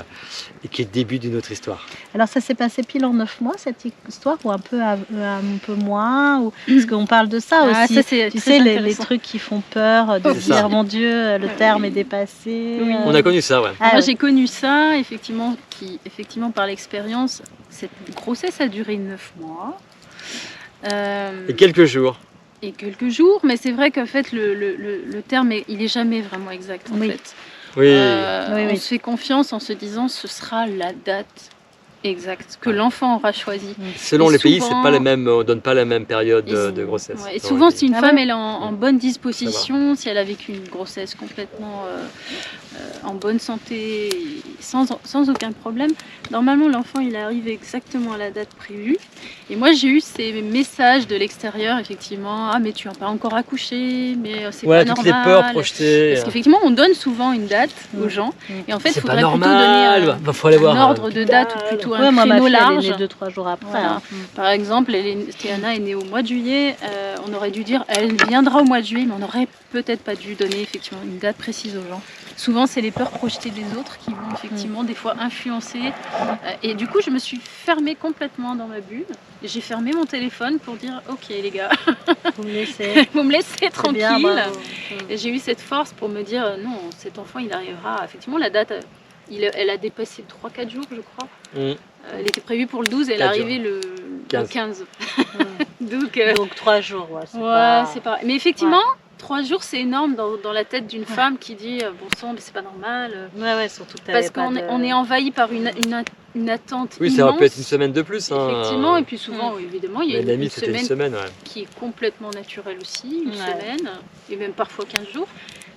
et qui est le début d'une autre histoire. Alors ça s'est passé pile en 9 mois cette histoire, ou un peu moins, parce qu'on parle de ça aussi. Ça, tu sais, les trucs qui font peur, de dire mon Dieu, le terme est dépassé. Oui. On a connu ça, ouais. Moi j'ai connu ça, effectivement par l'expérience, cette grossesse a duré 9 mois. Et quelques jours. Mais c'est vrai qu'en fait le terme il est jamais vraiment exact en fait. Oui. On se fait confiance en se disant ce sera la date exacte que l'enfant aura choisi. Selon les pays, c'est pas les mêmes, on donne pas la même période de grossesse. Et souvent, si une femme elle est en bonne disposition, si elle a vécu une grossesse complètement en bonne santé, sans aucun problème, normalement l'enfant il arrive exactement à la date prévue. Et moi j'ai eu ces messages de l'extérieur, effectivement, ah mais tu n'as pas encore accouché, mais c'est pas normal. Toutes les peurs projetées. Parce qu'effectivement on donne souvent une date aux gens, et en fait il faudrait plutôt donner un ordre de date, ou plutôt un créneau large. Elle est née 2-3 jours après. Voilà. Par exemple, Théana est née au mois de juillet, on aurait dû dire elle viendra au mois de juillet, mais on n'aurait peut-être pas dû donner effectivement une date précise aux gens. Souvent c'est les peurs projetées des autres qui vont effectivement des fois influencer, et du coup je me suis fermée complètement dans ma bulle. J'ai fermé mon téléphone pour dire ok les gars, vous me laissez tranquille. Bien, et j'ai eu cette force pour me dire non, cet enfant il arrivera, effectivement la date Elle a dépassé 3-4 jours, je crois. Elle était prévue pour le 12 et elle est arrivée le 15. Donc 3 jours, c'est pas... Mais effectivement, 3 jours, c'est énorme dans la tête d'une femme qui dit bon sang, mais c'est pas normal. Surtout parce qu'on est envahi par une attente immense. Ça aurait pu être une semaine de plus. Effectivement, et puis souvent, évidemment, il y a une semaine qui est complètement naturelle aussi, une semaine, et même parfois 15 jours.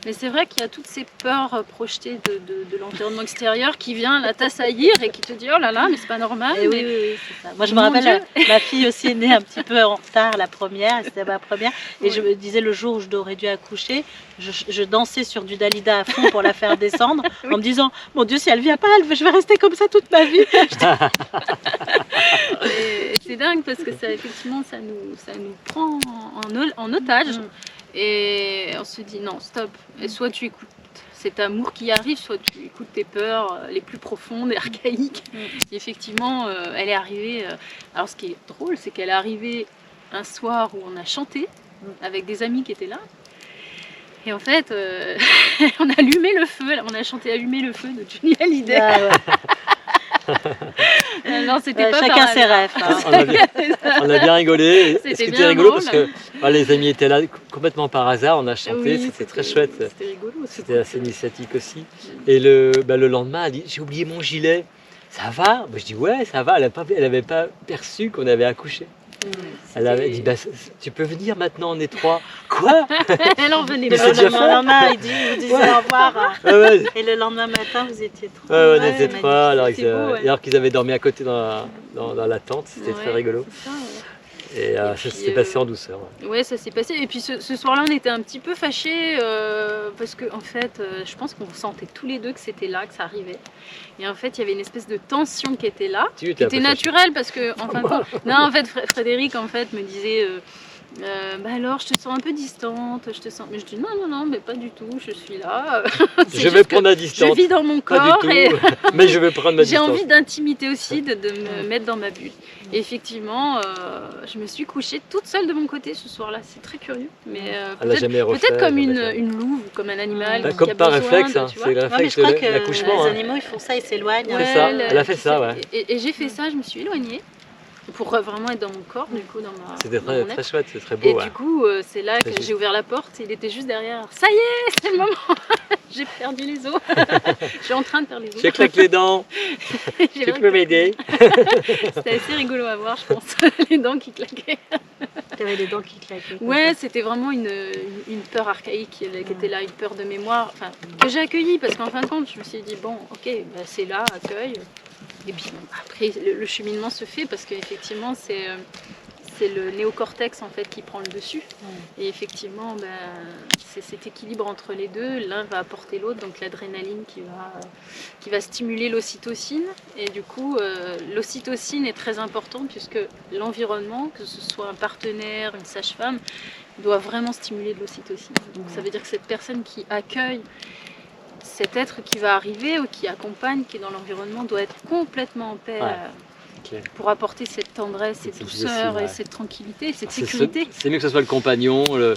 Mais c'est vrai qu'il y a toutes ces peurs projetées de l'environnement extérieur qui vient là t'assaillir et qui te dit oh là là, mais c'est pas normal. Oui, c'est ça. Moi je me rappelle, ma fille aussi est née un petit peu en retard, la première, c'était ma première. Et je me disais le jour où je aurais dû accoucher, je dansais sur du Dalida à fond pour la faire descendre, en me disant mon Dieu, si elle vient pas, je vais rester comme ça toute ma vie. C'est dingue parce que ça, effectivement, ça nous prend en otage. Et on se dit non, stop. Et soit tu écoutes cet amour qui arrive, soit tu écoutes tes peurs les plus profondes et archaïques. Et effectivement, elle est arrivée. Alors ce qui est drôle, c'est qu'elle est arrivée un soir où on a chanté avec des amis qui étaient là. Et en fait, on a allumé le feu. On a chanté Allumer le feu de Johnny Hallyday. Non, c'était pas chacun ses rêves. On a bien rigolé. C'était rigolo drôle. Parce que les amis étaient là complètement par hasard. On a chanté, c'était très chouette. C'était rigolo. C'était assez initiatique aussi. Et le lendemain, elle dit j'ai oublié mon gilet. Ça va? Je dis ouais, ça va. Elle n'avait pas perçu qu'on avait accouché. Elle avait dit tu peux venir maintenant, on est 3. Quoi? Elle en venait pas. Le lendemain, vous disiez au revoir. Et le lendemain matin, vous étiez 3. On était 3, alors qu'ils avaient dormi à côté dans la tente. C'était très rigolo. Et ça s'est passé en douceur. Ouais, ça s'est passé. Et puis ce soir-là, on était un petit peu fâchés parce que en fait, je pense qu'on sentait tous les deux que c'était là, que ça arrivait. Et en fait, il y avait une espèce de tension qui était là, qui était naturelle parce que, en fin de compte, non, en fait, Frédéric en fait me disait. Alors je te sens un peu distante, mais je dis non, mais pas du tout, je suis là. Je vais prendre la distance. Je vis dans mon corps et mais je vais prendre ma distance. J'ai envie d'intimité aussi, de me mettre dans ma bulle. Et effectivement, je me suis couchée toute seule de mon côté ce soir-là, c'est très curieux. Mais peut-être comme une louve ou comme un animal. Comme par réflexe, c'est le réflexe de l'accouchement. Les animaux ils font ça, ils s'éloignent. C'est ça, elle a fait ça, Et j'ai fait ça, je me suis éloignée. Pour vraiment être dans mon corps, du coup, c'était très chouette, c'est très beau. Et du coup, c'est là que j'ai ouvert la porte, il était juste derrière. Ça y est, c'est le moment. J'ai perdu les os. Je suis en train de perdre les os. J'ai claqué les dents. Tu peux m'aider? C'était assez rigolo à voir, je pense. Les dents qui claquaient. Tu avais les dents qui claquaient. Ouais, c'était vraiment une peur archaïque qui était là, une peur de mémoire, que j'ai accueillie parce qu'en fin de compte, je me suis dit bon, ok, c'est là, accueil. Et puis après, le cheminement se fait parce qu'effectivement, c'est le néocortex en fait qui prend le dessus. Et effectivement, c'est cet équilibre entre les deux. L'un va apporter l'autre, donc l'adrénaline qui va stimuler l'ocytocine. Et du coup, l'ocytocine est très importante puisque l'environnement, que ce soit un partenaire, une sage-femme, doit vraiment stimuler de l'ocytocine. Donc ça veut dire que cette personne qui accueille cet être qui va arriver ou qui accompagne, qui est dans l'environnement, doit être complètement en paix pour apporter cette tendresse, cette douceur et cette tranquillité, cette sécurité. C'est mieux que ce soit le compagnon, le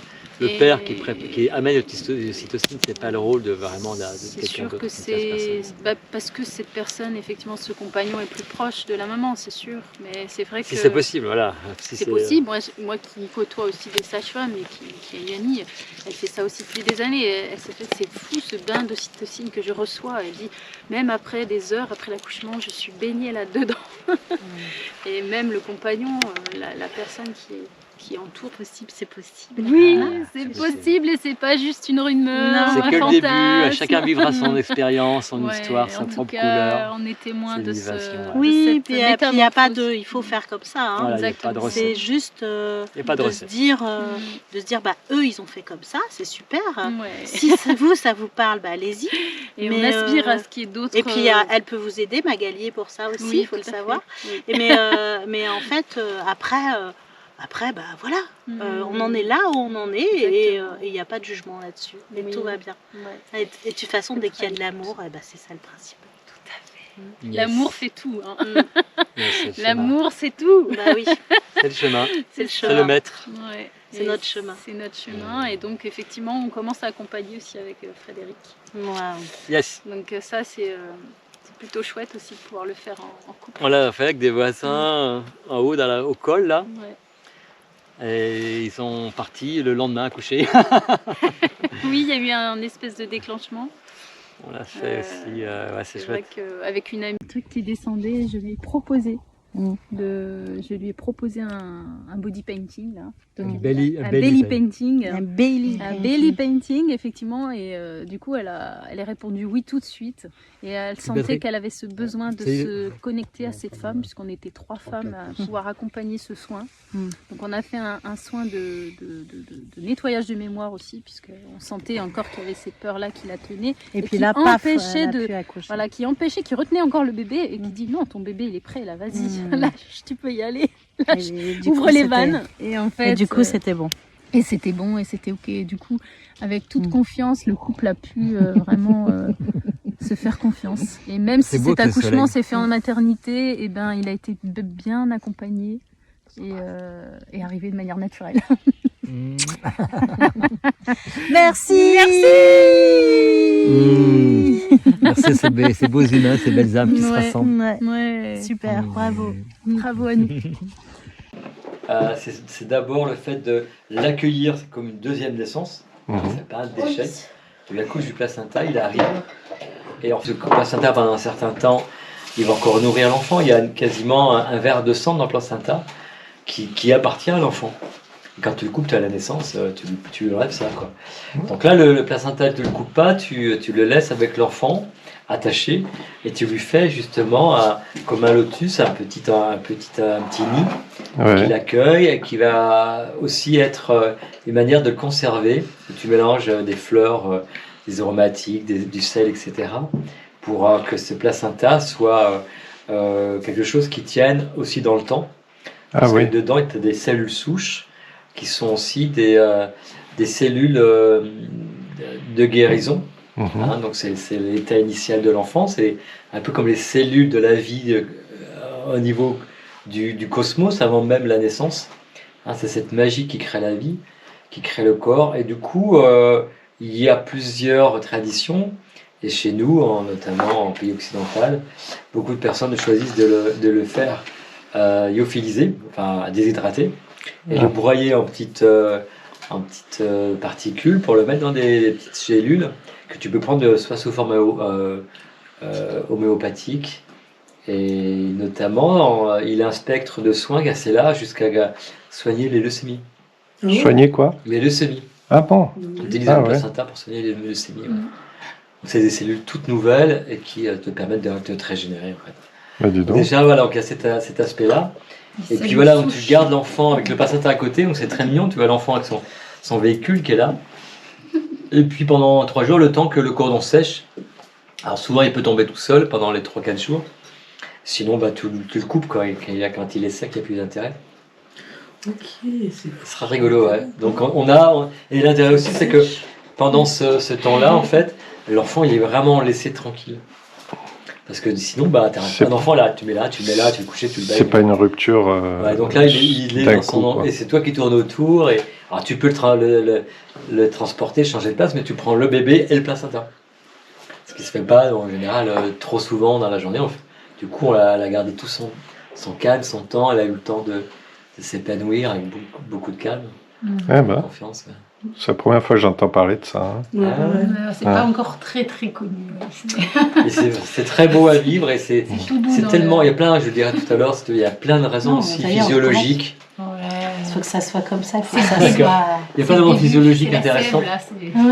père qui amène l'ocytocine, c'est pas le rôle de vraiment de quelqu'un d'autre. C'est sûr que parce que cette personne, effectivement, ce compagnon est plus proche de la maman, c'est sûr. Mais c'est vrai que... Si c'est possible, voilà. C'est possible. Moi qui côtoie aussi des sages-femmes et qui est Yanni, elle fait ça aussi depuis des années. Elle s'est fait, c'est fou ce bain d'ocytocine que je reçois. Elle dit, même après des heures, après l'accouchement, je suis baignée là-dedans. Et même le compagnon, la personne qui entoure possible, c'est possible. Oui, c'est possible et c'est pas juste une rumeur. C'est que le début, chacun vivra son expérience, son histoire, sa propre couleur. On est témoin de ce. Oui, puis il n'y a pas de. Il faut faire comme ça. Hein. Voilà, c'est juste de se dire, eux ils ont fait comme ça, c'est super. Si ça vous parle, allez-y. Et on aspire à ce qu'il y ait d'autres. Et puis elle peut vous aider, Magali, pour ça aussi, il faut le savoir. Mais en fait, après, voilà, on en est là où on en est et il n'y a pas de jugement là-dessus. Et tout va bien. Et de toute façon, dès qu'il y a de l'amour, c'est ça le principe. Tout à fait. Yes. L'amour fait tout. Hein. L'amour, c'est tout. Bah oui. C'est le chemin. C'est le chemin. C'est le maître. Ouais. C'est notre chemin. C'est notre chemin. Et donc, effectivement, on commence à accompagner aussi avec Frédéric. Wow. Yes. Donc, ça, c'est plutôt chouette aussi de pouvoir le faire en couple. On l'a fait avec des voisins en haut, au col, là. Ouais. Et ils sont partis le lendemain à coucher. Oui, il y a eu un espèce de déclenchement. On l'a fait aussi, c'est chouette. Vrai qu'avec une amie, le truc qui descendait, je lui ai proposé un body painting là. Un belly painting effectivement, et du coup elle a répondu oui tout de suite, et elle sentait qu'elle avait ce besoin de se connecter à cette femme, puisqu'on était 3 femmes à pouvoir accompagner ce soin. Donc on a fait un soin de nettoyage de mémoire aussi, puisqu'on sentait encore qu'il y avait cette peur là qui la tenait et puis qui empêchait qui retenait encore le bébé, et qui dit non, ton bébé il est prêt là, vas-y, lâche, tu peux y aller. Ouvre les vannes. Et en fait, du coup, c'était bon. Et c'était bon, et c'était ok. Et du coup, avec toute confiance, le couple a pu vraiment se faire confiance. Et même si cet accouchement s'est fait en maternité, et ben, il a été bien accompagné et arrivé de manière naturelle. Merci. Merci, ces beaux humains, ces belles âmes qui se rassemblent. Ouais. Super, bravo. Bravo à nous. C'est d'abord le fait de l'accueillir comme une deuxième naissance. C'est pas un déchet. La couche du placenta, il arrive. Et en fait, le placenta, pendant un certain temps, il va encore nourrir l'enfant. Il y a quasiment un verre de sang dans le placenta qui appartient à l'enfant. Quand tu le coupes à la naissance, tu lui enlèves ça, quoi. Donc là, le placenta, tu ne le coupes pas, tu le laisses avec l'enfant attaché, et tu lui fais justement comme un lotus, un petit nid qui l'accueille, et qui va aussi être une manière de le conserver. Tu mélanges des fleurs, des aromatiques, du sel, etc. pour que ce placenta soit quelque chose qui tienne aussi dans le temps. Parce que dedans, il y a des cellules souches qui sont aussi des cellules de guérison. Donc c'est l'état initial de l'enfant, c'est un peu comme les cellules de la vie au niveau du cosmos avant même la naissance. C'est cette magie qui crée la vie, qui crée le corps, et du coup il y a plusieurs traditions, et chez nous, notamment en pays occidental, beaucoup de personnes choisissent de le faire lyophiliser, enfin déshydrater, et le broyer en petites particules pour le mettre dans des petites gélules que tu peux prendre soit sous forme homéopathique, et notamment il a un spectre de soins assez large jusqu'à soigner les leucémies. Soigner quoi? Les leucémies. Ah bon? On utilise le placenta pour soigner les leucémies. C'est des cellules toutes nouvelles et qui te permettent de te régénérer, en fait. Bah, dis donc. Déjà, voilà, donc il y a cet aspect-là. Et puis voilà, donc tu gardes l'enfant avec le placenta à côté, donc c'est très mignon, tu vois l'enfant avec son véhicule qui est là. Et puis pendant 3 jours, le temps que le cordon sèche, alors souvent il peut tomber tout seul pendant les 3-4 jours, sinon tu le coupes quand il est sec, il n'y a plus d'intérêt. Ok, ce sera rigolo, ouais. Donc et l'intérêt aussi, c'est que pendant ce temps-là, en fait, l'enfant il est vraiment laissé tranquille. Parce que sinon, t'as un enfant là, tu le mets là, tu le couches, tu le baignes. C'est pas une rupture. Donc là, il est dans son coup, et c'est toi qui tournes autour. Et alors tu peux le transporter, changer de place, mais tu prends le bébé et le placenta. Ce qui se fait pas en général trop souvent dans la journée. Du coup, on a gardé tout son calme, son temps. Elle a eu le temps de s'épanouir avec beaucoup de calme, de confiance. Ouais. C'est la première fois que j'entends parler de ça. C'est pas encore très très connu. C'est très beau à vivre, et c'est tellement. Il y a plein, je le dirais tout à l'heure, il y a plein de raisons aussi physiologiques. Il faut que ça soit comme ça. Il y a plein de raisons physiologiques intéressantes,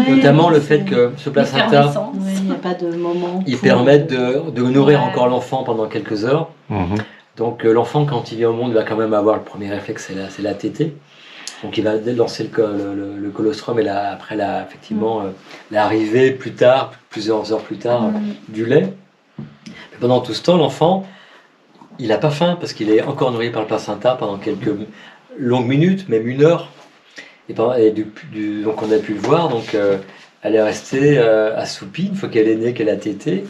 notamment le fait que ce placenta, il n'y a pas de moment. Il permet de nourrir encore l'enfant pendant quelques heures. Donc l'enfant, quand il vient au monde, va quand même avoir le premier réflexe, c'est la tétée. Donc il va lancer le colostrum, et après effectivement l'arrivée plus tard, plusieurs heures plus tard, du lait. Mais pendant tout ce temps, l'enfant, il n'a pas faim parce qu'il est encore nourri par le placenta pendant quelques longues minutes, même 1 heure. Donc on a pu le voir. Donc elle est restée assoupie, une fois qu'elle est née, qu'elle a tété,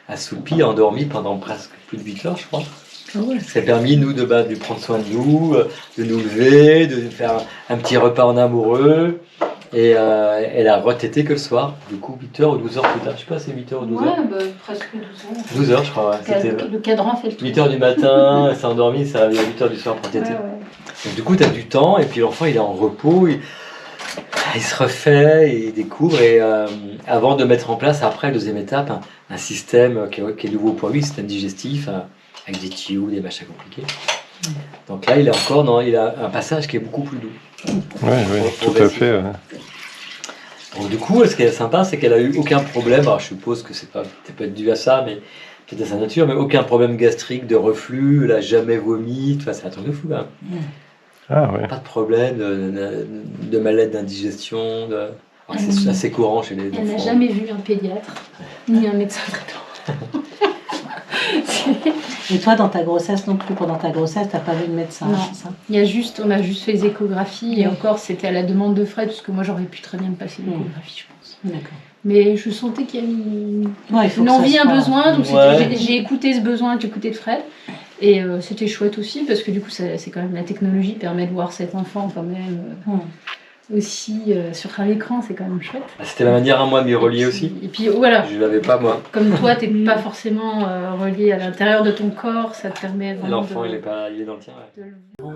assoupie, endormie pendant presque plus de 8 heures, je crois. Ça a permis, nous, de lui prendre soin de nous lever, de faire un petit repas en amoureux. Et elle a retété que le soir, du coup 8h ou 12h plus tard. Je sais pas, c'est 8h ou 12h. Ouais, bah, presque 12h. 12h, je crois. Ouais. C'était Le cadran fait le tout. 8h du matin, elle s'est endormie, ça arrive à 8h du soir pour téter. Ouais. Donc, du coup, tu as du temps, et puis l'enfant, il est en repos, il se refait, il découvre, et avant de mettre en place, après, deuxième étape, un système qui est nouveau pour lui, un système digestif, avec des tuyaux, des machins compliqués. Donc là, il a un passage qui est beaucoup plus doux. Oui, tout à fait. Ouais. Donc du coup, ce qui est sympa, c'est qu'elle a eu aucun problème. Alors je suppose que c'est peut-être dû à ça, mais peut-être à sa nature, mais aucun problème gastrique, de reflux. Elle a jamais vomi. Enfin, c'est un truc de fou, hein. Ah ouais. Pas de problème de maladie d'indigestion. C'est assez courant chez les enfants. Elle n'a jamais vu un pédiatre ni un médecin traitant. Et toi, dans ta grossesse non plus, pendant ta grossesse, t'as pas vu de médecin? Non, ça. on a juste fait les échographies, et encore c'était à la demande de Fred, parce que moi j'aurais pu très bien me passer l'échographie, je pense. D'accord. Mais je sentais qu'il y avait une envie, un besoin, donc Ouais. j'ai écouté ce besoin avec le côté de Fred, et c'était chouette aussi, parce que du coup c'est quand même la technologie permet de voir cet enfant quand même aussi sur un écran, c'est quand même chouette. C'était ma manière à moi de m'y relier aussi. Et puis voilà. Je l'avais pas moi. Comme toi, t'es pas forcément relié à l'intérieur de ton corps, ça te permet vraiment L'enfant, il est dans le tien. Ouais.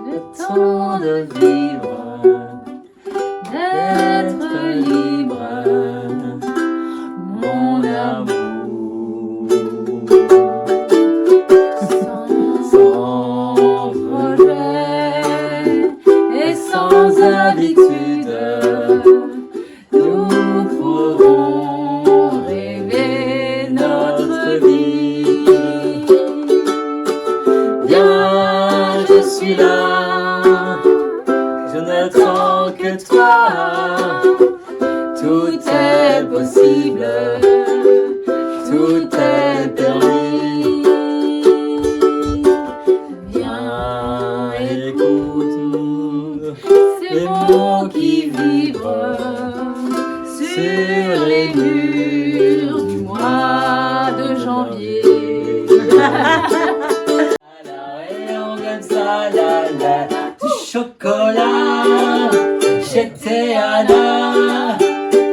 Le temps de vivre, d'être libre, mon amour, sans projet et sans habitude, nous pourrons rêver notre vie. Viens, je suis là, je n'attends que toi. Tout est possible, tout est permis. Viens, écoute ces mots qui vibrent sur les murs du mois de janvier. Et on aime ça, du chocolat chez Théana,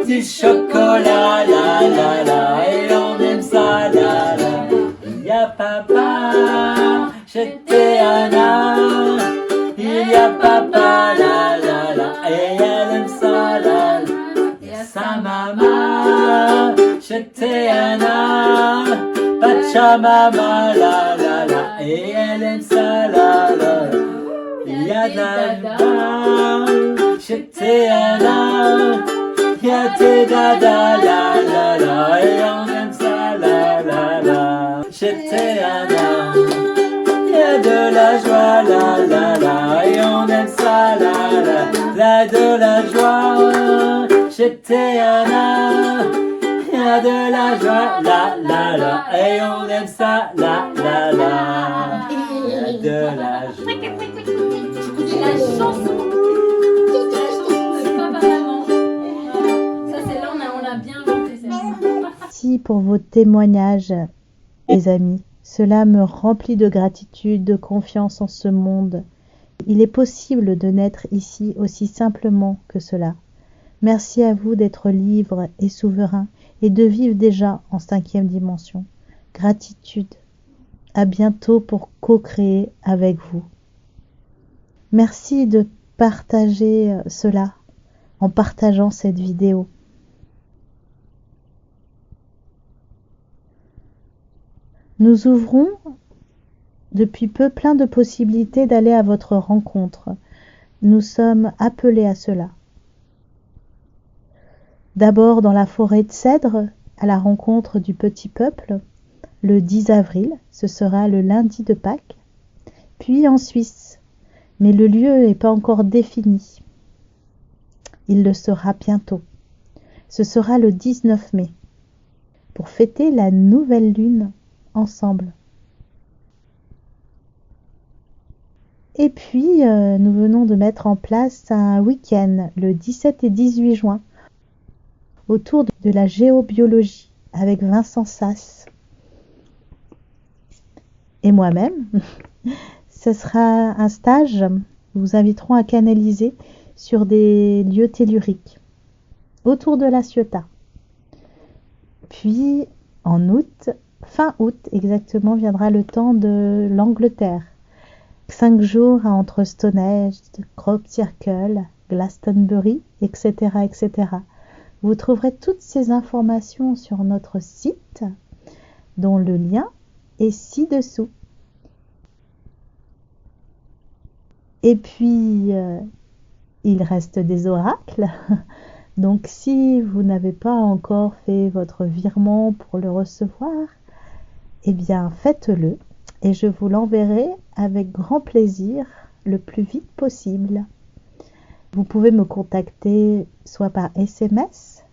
du chocolat, et on aime ça, il y a papa chez Théana, il y a papa, et elle aime ça, il y a sa maman chez Théana, Pachamama, et elle aime ça, il y a dada chez Théana, il y a tes dada, et on aime ça, chez Théana, il y a de la joie, et on aime ça, de la joie, chez Théana, il y a de la joie, et on aime ça, il y a de la joie. La chanson de Papa Maman. Ça c'est là on a bien inventé ça. Merci pour vos témoignages, les amis. Cela me remplit de gratitude, de confiance en ce monde. Il est possible de naître ici aussi simplement que cela. Merci à vous d'être libre et souverain et de vivre déjà en 5e dimension. Gratitude. À bientôt pour co-créer avec vous. Merci de partager cela en partageant cette vidéo. Nous ouvrons depuis peu plein de possibilités d'aller à votre rencontre. Nous sommes appelés à cela. D'abord dans la forêt de cèdres, à la rencontre du petit peuple, le 10 avril, ce sera le lundi de Pâques, puis en Suisse, mais le lieu n'est pas encore défini. Il le sera bientôt. Ce sera le 19 mai, pour fêter la nouvelle lune ensemble. Et puis, nous venons de mettre en place un week-end le 17 et 18 juin autour de la géobiologie avec Vincent Sass et moi-même. Ce sera un stage. Nous vous inviterons à canaliser sur des lieux telluriques autour de la Ciotat. Puis, en août, fin août exactement, viendra le temps de l'Angleterre. 5 jours entre Stonehenge, Crop Circle, Glastonbury, etc., etc. Vous trouverez toutes ces informations sur notre site, dont le lien est ci-dessous. Et puis, il reste des oracles. Donc, si vous n'avez pas encore fait votre virement pour le recevoir, eh bien, faites-le et je vous l'enverrai avec grand plaisir le plus vite possible. Vous pouvez me contacter soit par SMS,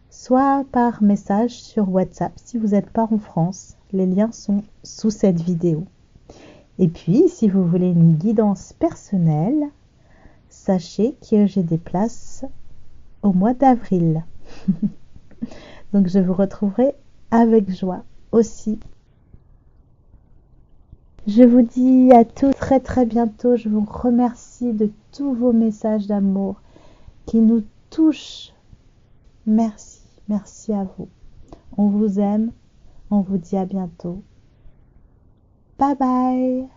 soit par message sur WhatsApp si vous n'êtes pas en France. Les liens sont sous cette vidéo. Et puis, si vous voulez une guidance personnelle, sachez que j'ai des places au mois d'avril. Donc, je vous retrouverai avec joie aussi. Je vous dis à tous très très bientôt. Je vous remercie de tous vos messages d'amour qui nous touchent. Merci, merci à vous. On vous aime. On vous dit à bientôt. Bye bye.